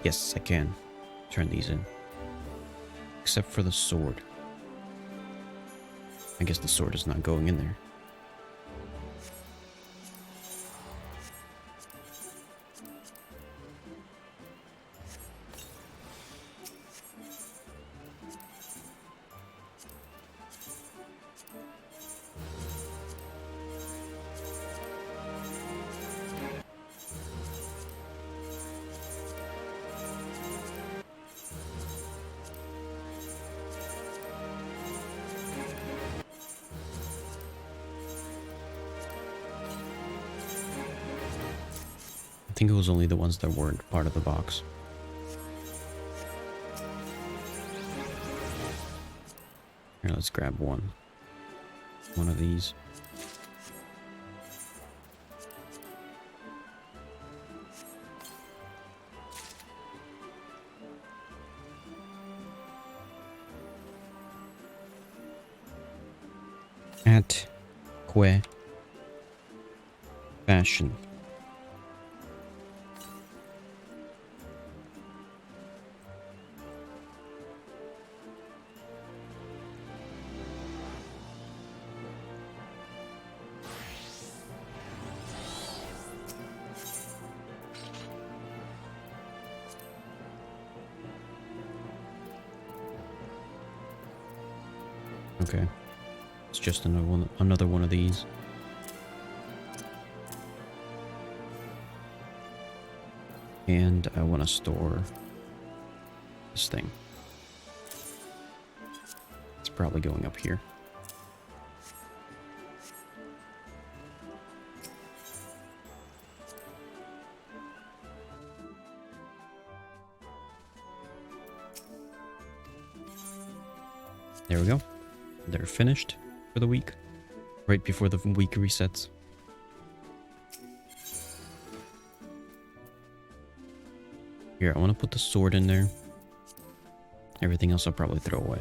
Yes, I can turn these in. Except for the sword. I guess the sword is not going in there. I think it was only the ones that weren't part of the box. Here, let's grab one. One of these. At que fashion. Okay. It's just another one of these. And I want to store this thing. It's probably going up here. There we go. They're finished for the week. Right before the week resets. Here, I want to put the sword in there. Everything else I'll probably throw away.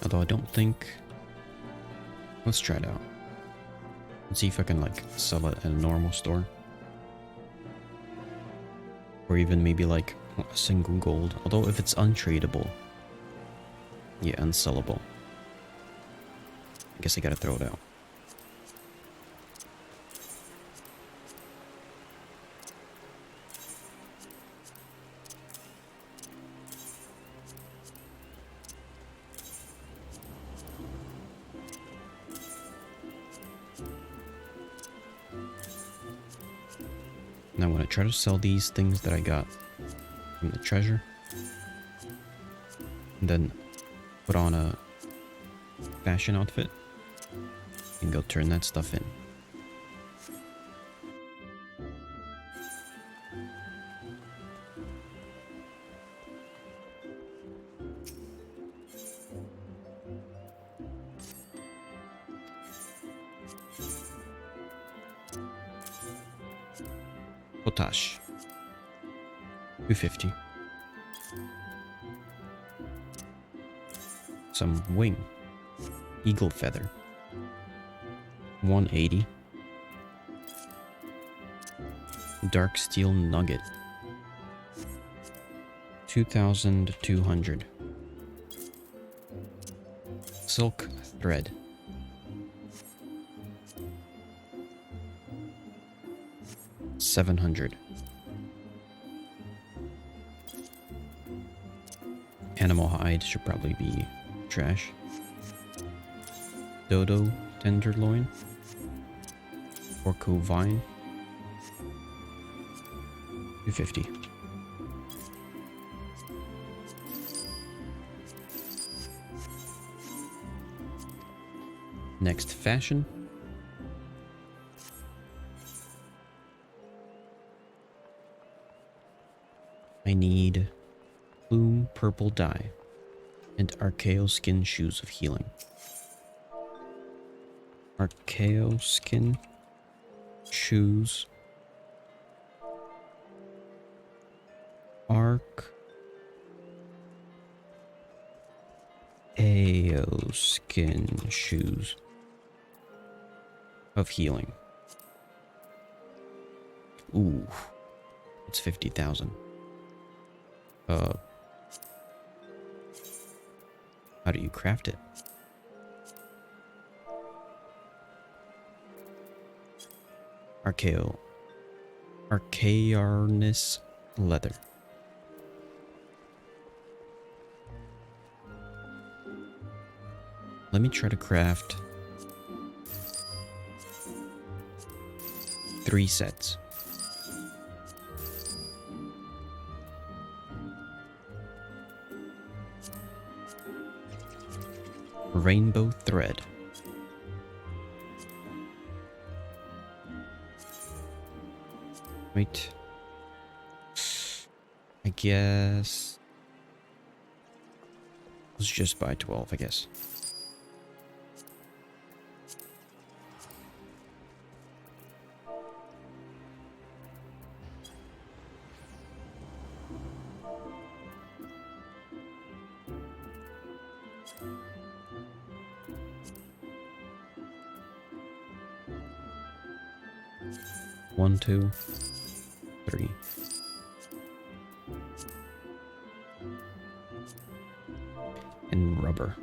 Although I don't think... Let's try it out. Let's see if I can, like, sell it at a normal store. Or even maybe, like, a single gold. Although if it's untradeable... Yeah, unsellable. I guess I gotta throw it out. Now I'm going to try to sell these things that I got from the treasure. And then put on a fashion outfit. And go turn that stuff in. Potash. 250. Some wing. Eagle feather. 180. Dark steel nugget. 2,200. Silk thread. 700. Animal hide should probably be trash. Dodo tenderloin. Orco vine. 250. Next fashion. I need plume purple dye and archaeo skin shoes of healing. Archaeo skin shoes. Archaeo skin shoes of healing. Ooh, it's 50,000. How do you craft it? Archaearnis leather. Let me try to craft 3 sets. Rainbow thread. Wait. I guess... Let's just buy 12, I guess. 1, 2, 3. And rubber.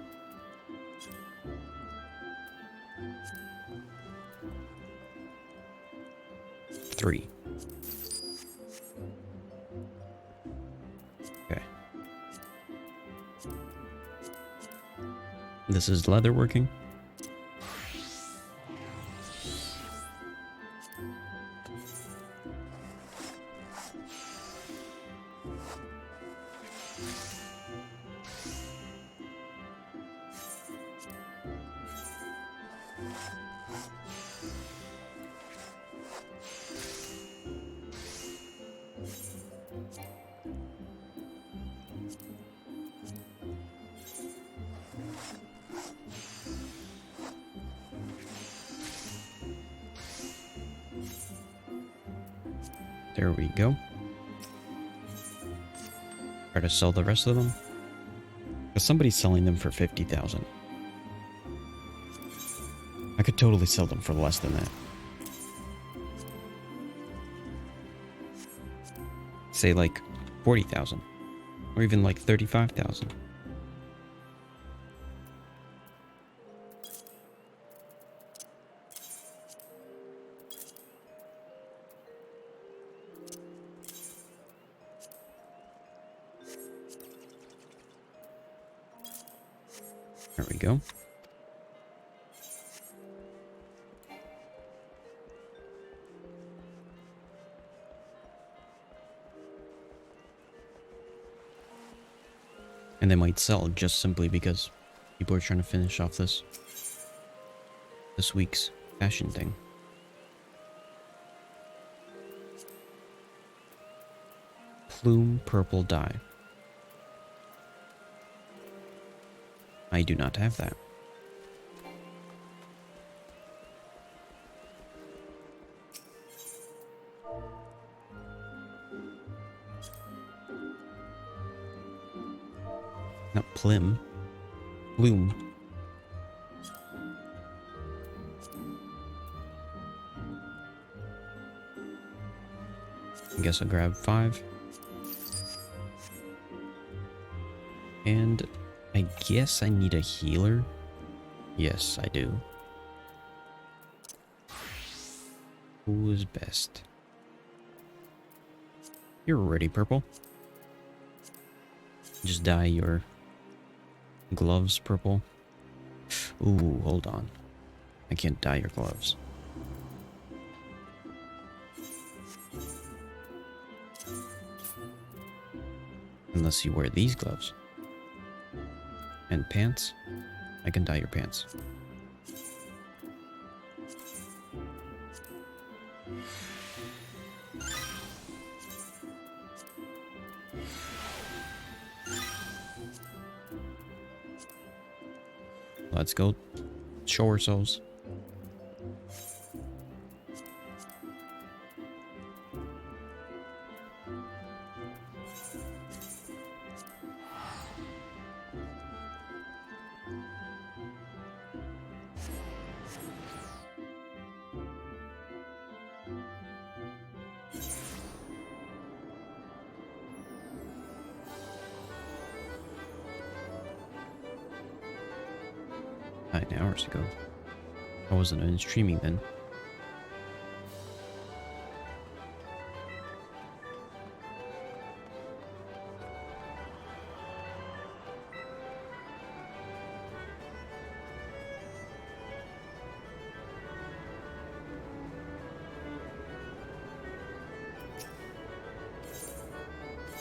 Three. Okay. This is leather working. There we go. Try to sell the rest of them. Because somebody's selling them for 50,000. I could totally sell them for less than that. Say like 40,000. Or even like 35,000. There we go. And they might sell just simply because people are trying to finish off this week's fashion thing. Plume purple dye. I do not have that. Not plim. Plume. I guess I'll grab 5. And I guess I need a healer. Yes, I do. Who is best? You're already purple. Just dye your gloves purple. Ooh, hold on. I can't dye your gloves. Unless you wear these gloves. And pants. I can dye your pants. Let's go show ourselves. Hours ago. I wasn't in streaming then.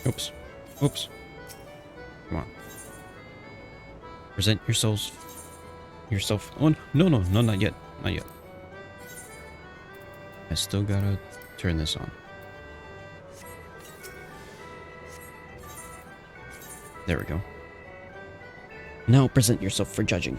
Oops. Oops. Come on. Present yourself. Oh, no, not yet. Not yet. I still gotta turn this on. There we go. Now present yourself for judging.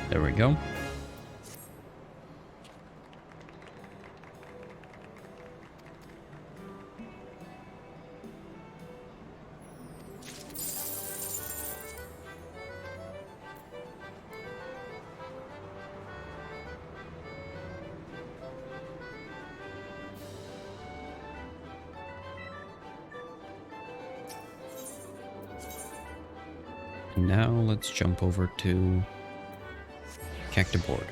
There we go. Now let's jump over to Cactus Board.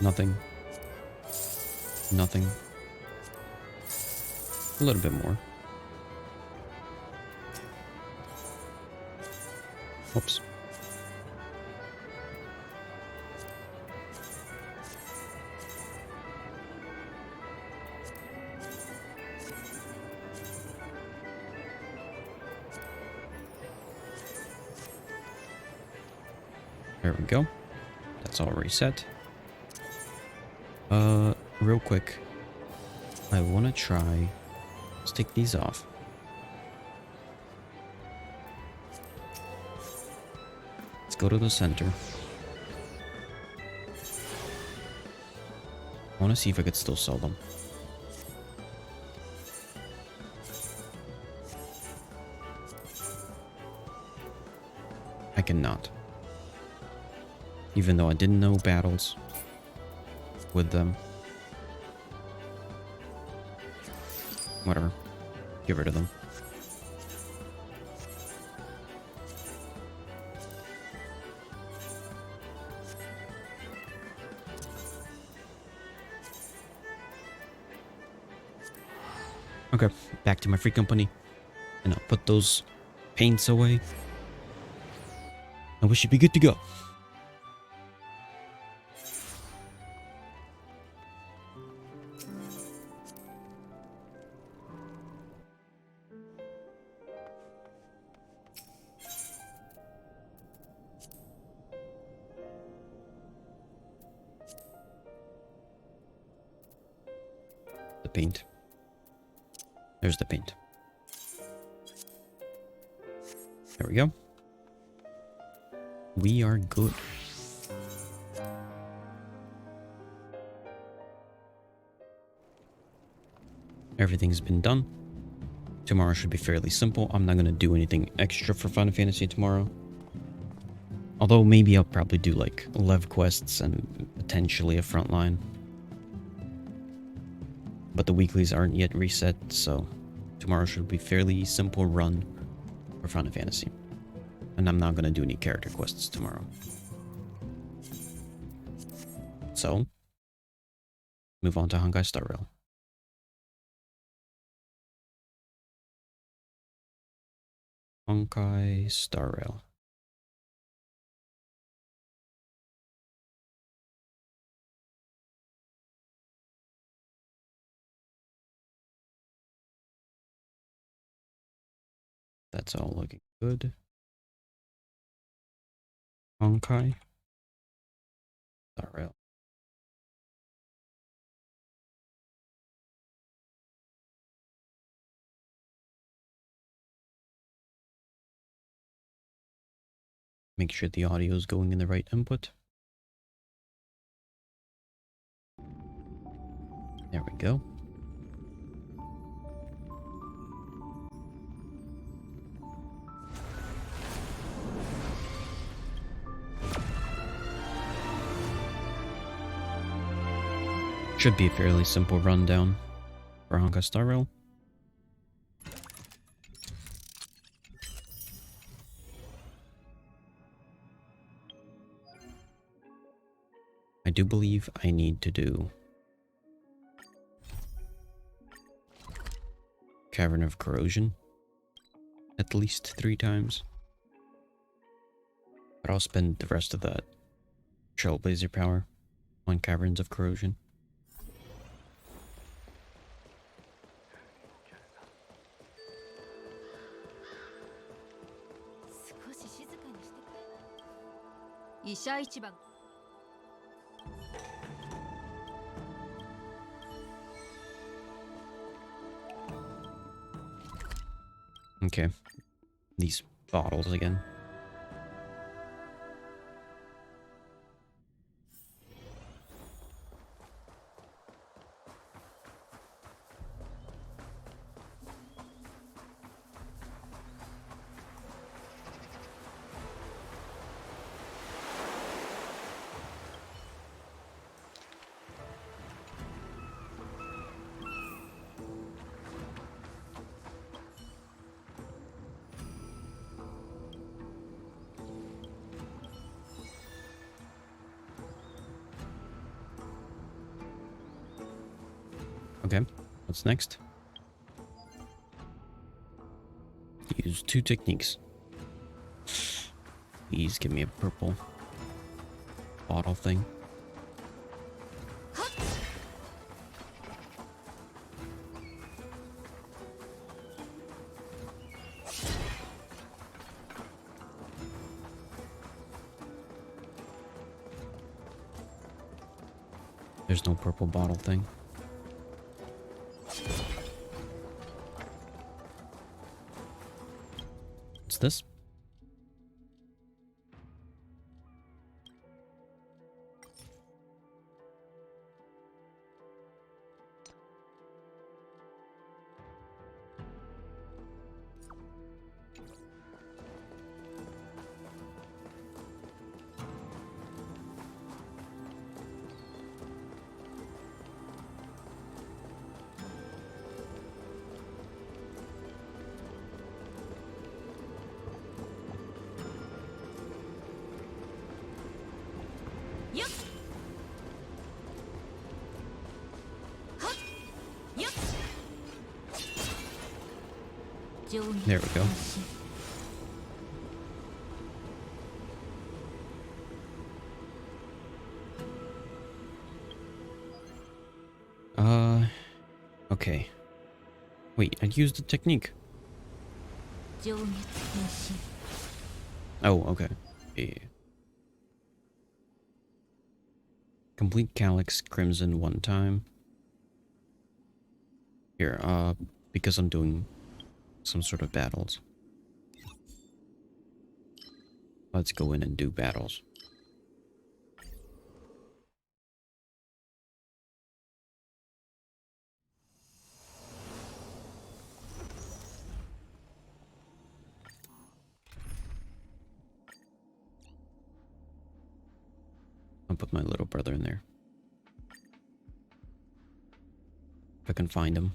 Nothing. Nothing. A little bit more. Whoops. There we go. That's all reset. Real quick. I want to try... Let's take these off. Let's go to the center. I want to see if I could still sell them. I cannot. Even though I didn't know battles with them. Whatever. Get rid of them. Okay, back to my free company. And I'll put those paints away. And we should be good to go. The paint. There's the paint. There we go. We are good. Everything's been done. Tomorrow should be fairly simple. I'm not going to do anything extra for Final Fantasy tomorrow. Although maybe I'll probably do like Lev quests and potentially a frontline. But the weeklies aren't yet reset, so tomorrow should be fairly simple run for Final Fantasy. And I'm not going to do any character quests tomorrow. So, move on to Honkai Star Rail. Honkai Star Rail. That's all looking good. Honkai Star Rail. Make sure the audio is going in the right input. There we go. Should be a fairly simple rundown for Honkai Star Rail. I do believe I need to do Cavern of Corrosion at least 3 times. But I'll spend the rest of that Trailblazer power on Caverns of Corrosion. Okay. These bottles again. Okay, what's next? Use 2 techniques. Please give me a purple bottle thing. There's no purple bottle thing. What's this? There we go. Okay. Wait, I used the technique. Oh, okay. Yeah. Complete Calyx Crimson 1 time. Here, because I'm doing some sort of battles. Let's go in and do battles. I'll put my little brother in there. If I can find him.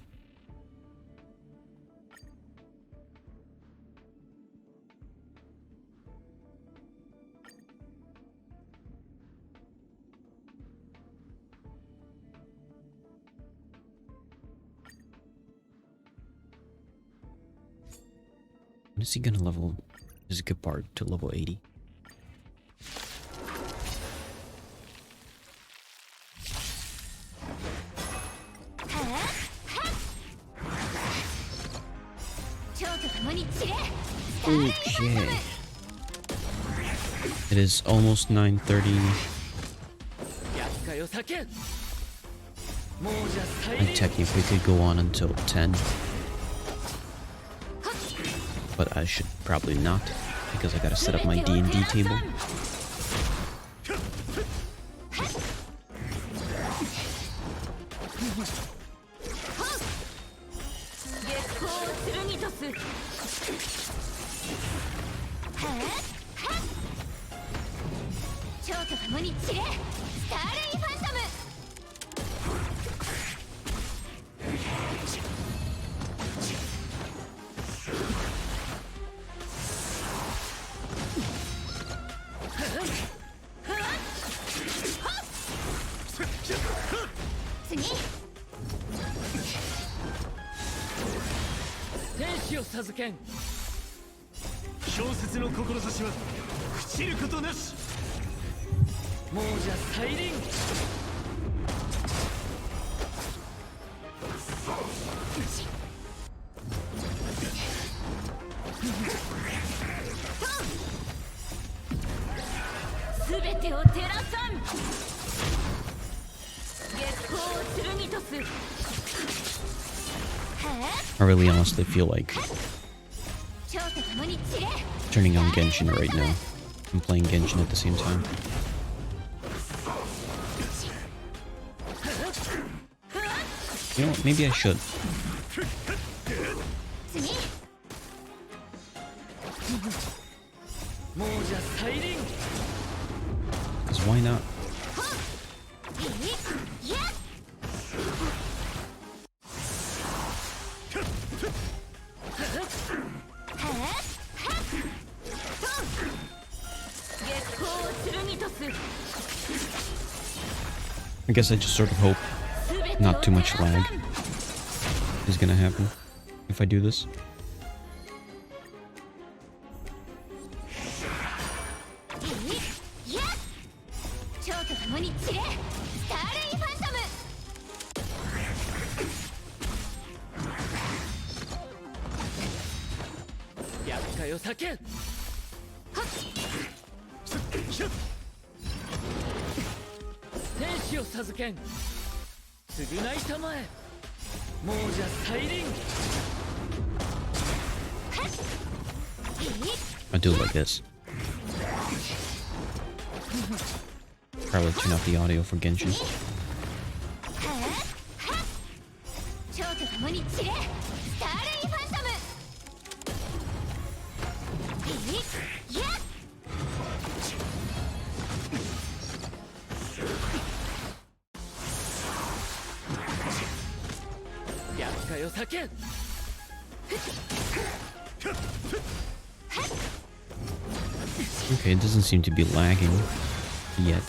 When is he gonna level his Gepard to level 80? Okay. It is almost 9:30. I technically could go on until 10. But I should probably not, because I gotta set up my D&D table. I really honestly feel like Turning on Genshin right now. I'm playing Genshin at the same time. You know what? Maybe I should. Because why not? I guess I just sort of hope not too much lag is gonna happen if I do this. I do it like this. Probably turn off the audio for Genshin. Okay, it doesn't seem to be lagging yet.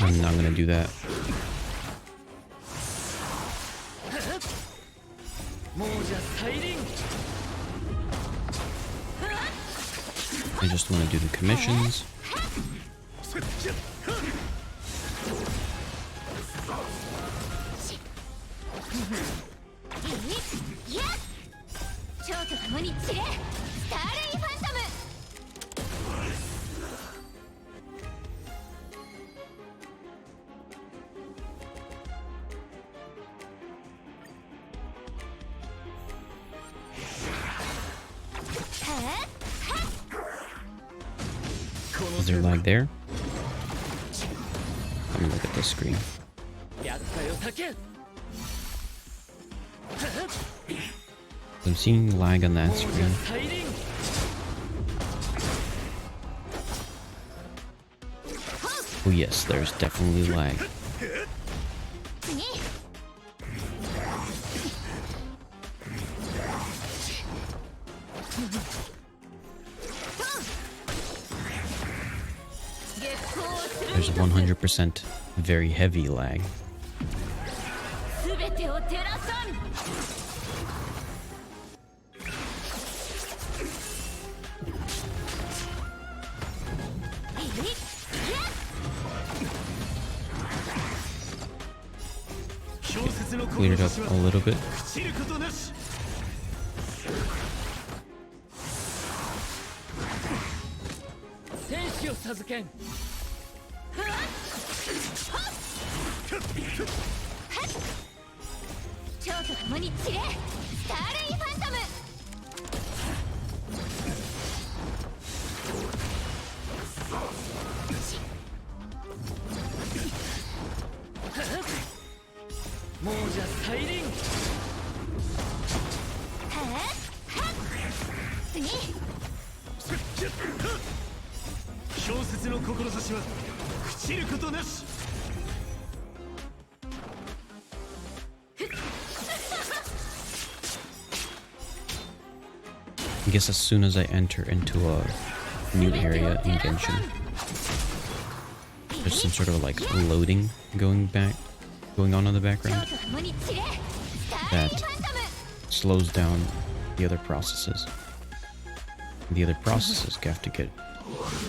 I'm not gonna do that. I just want to do the commissions. Is there lag there? Let me look at this screen. I'm seeing lag on that screen. Oh yes, there's definitely lag. There's 100% very heavy lag. Cleared up a little bit. I guess as soon as I enter into a new area in Genshin, there's some sort of like loading going on in the background that slows down the other processes. The other processes have to get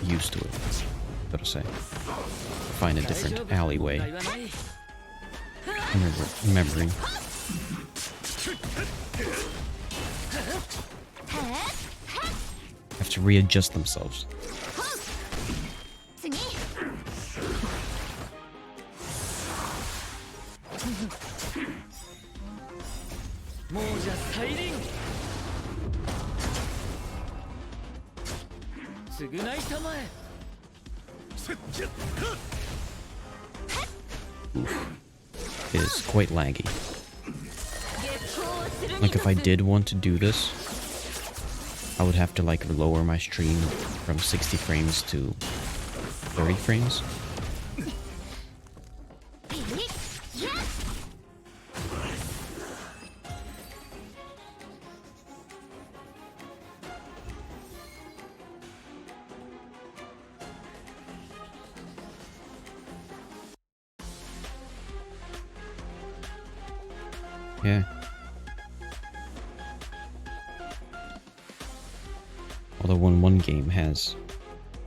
used to it, so to say. Find a different alleyway. Remembering. Have to readjust themselves. Oof. It is quite laggy. Like if I did want to do this, I would have to like lower my stream from 60 frames to 30 frames. Yeah. Although when one game has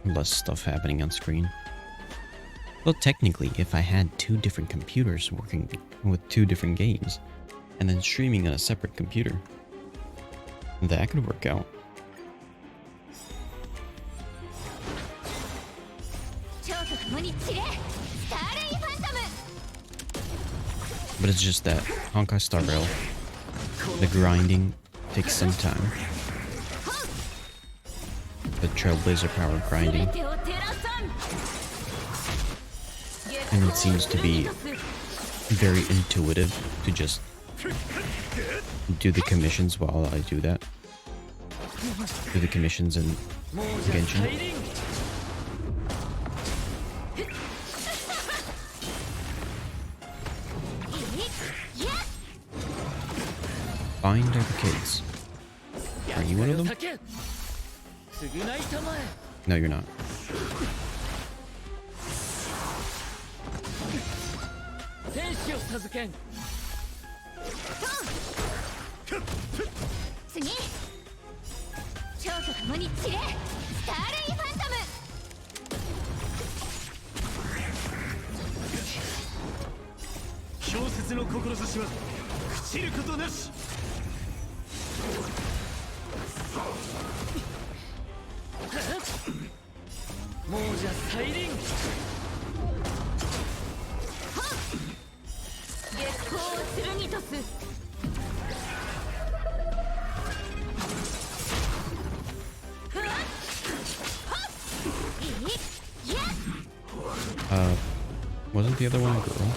less stuff happening on screen. Well, technically, if I had 2 different computers working with 2 different games, and then streaming on a separate computer, that could work out. But it's just that Honkai Star Rail, the grinding takes some time. The Trailblazer power grinding. And it seems to be very intuitive to just do the commissions while I do that. Do the commissions in Genshin. Find arcades. Are you one of them? No, you're not. Wasn't the other one a girl?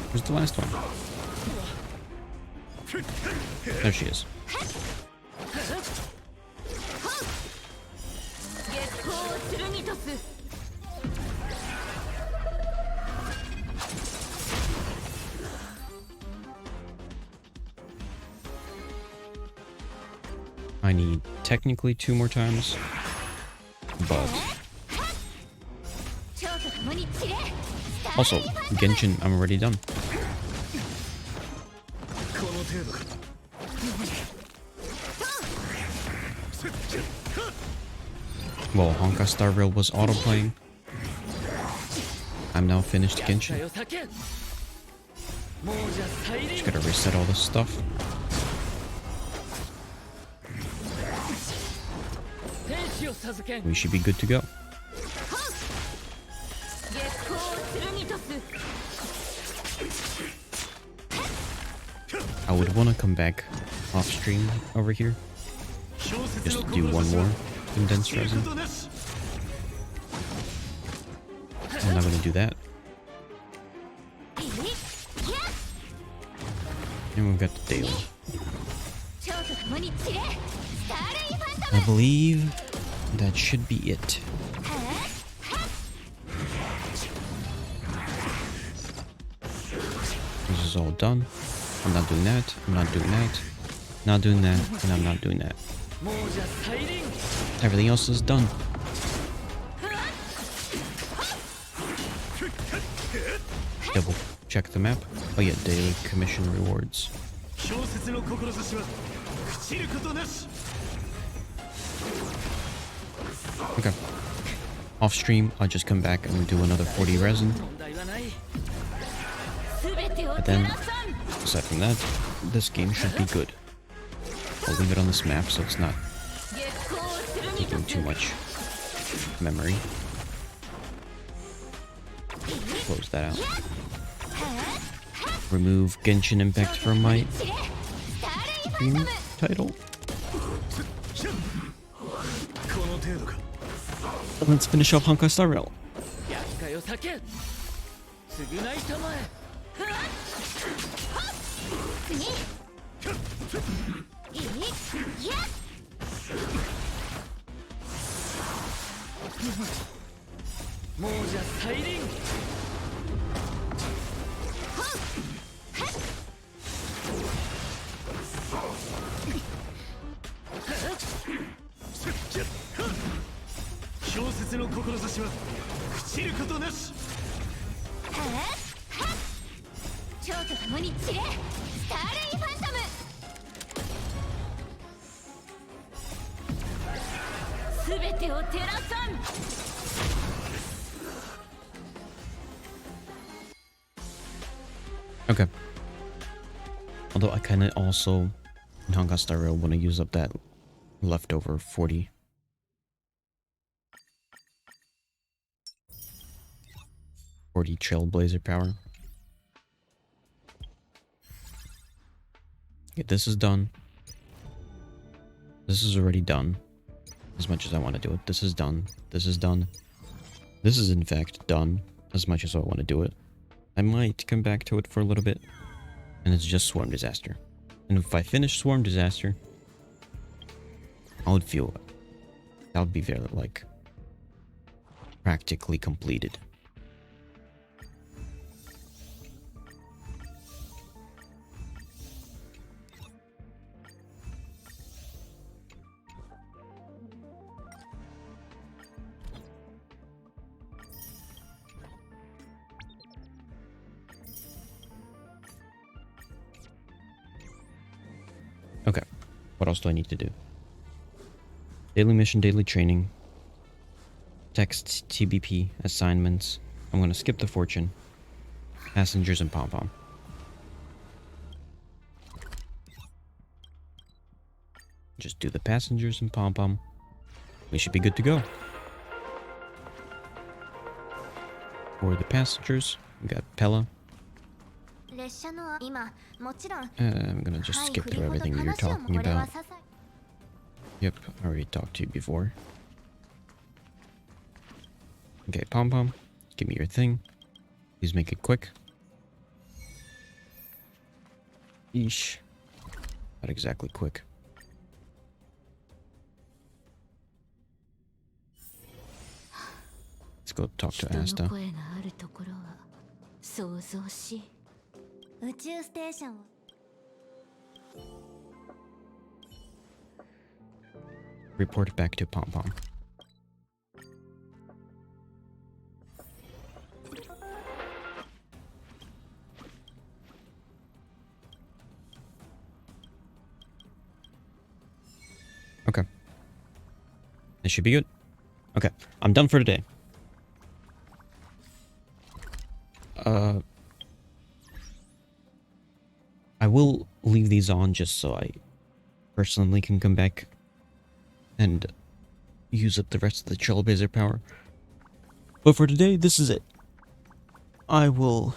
Where's the last one? There she is. I need technically 2 more times, but also Genshin, I'm already done. Well, Honkai Star Rail was auto-playing. I'm now finished Genshin. Just gotta reset all this stuff. We should be good to go. I would want to come back off stream over here. Just to do one more condensed resin. I'm not going to do that. And we've got the daily. I believe that should be it. This is all done. I'm not doing that. I'm not doing that. Not doing that. And I'm not doing that. Everything else is done. Double check the map. Oh yeah, daily commission rewards. Okay. Off stream, I'll just come back and do another 40 resin. But then, aside from that, this game should be good. I'll leave it on this map so it's not taking too much memory. Close that out. Remove Genshin Impact from my stream title. Let's finish off Honkai Star Rail. Okay. Although I kind of also, in Honkai Star Rail, want to use up that leftover 40. Trailblazer power. Okay, this is done. This is already done. As much as I want to do it. This is done. This is done. This is in fact done. As much as I want to do it. I might come back to it for a little bit. And it's just Swarm Disaster. And if I finish Swarm Disaster, I would feel that would be very, like, practically completed. Okay, what else do I need to do? Daily mission, daily training, text, TBP, assignments. I'm gonna skip the fortune, passengers, and pom-pom. Just do the passengers and pom-pom. We should be good to go. For the passengers, we got Pella. I'm gonna just skip through everything you're talking about. Yep, I already talked to you before. Okay, Pom-Pom, give me your thing. Please make it quick. Eesh. Not exactly quick. Let's go talk to Asta. Report back to Pom-Pom. Okay. This should be good. Okay, I'm done for today. I will leave these on just so I personally can come back and use up the rest of the trailblazer power. But for today, this is it. I will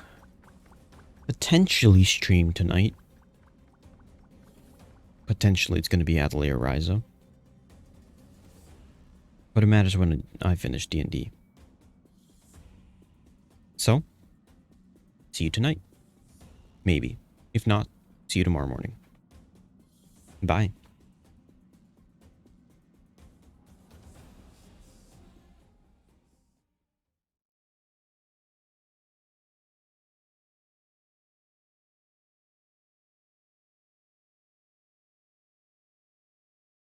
potentially stream tonight. Potentially it's going to be Atelier Ryza. But it matters when I finish D&D. So, see you tonight. Maybe. If not, see you tomorrow morning. Bye.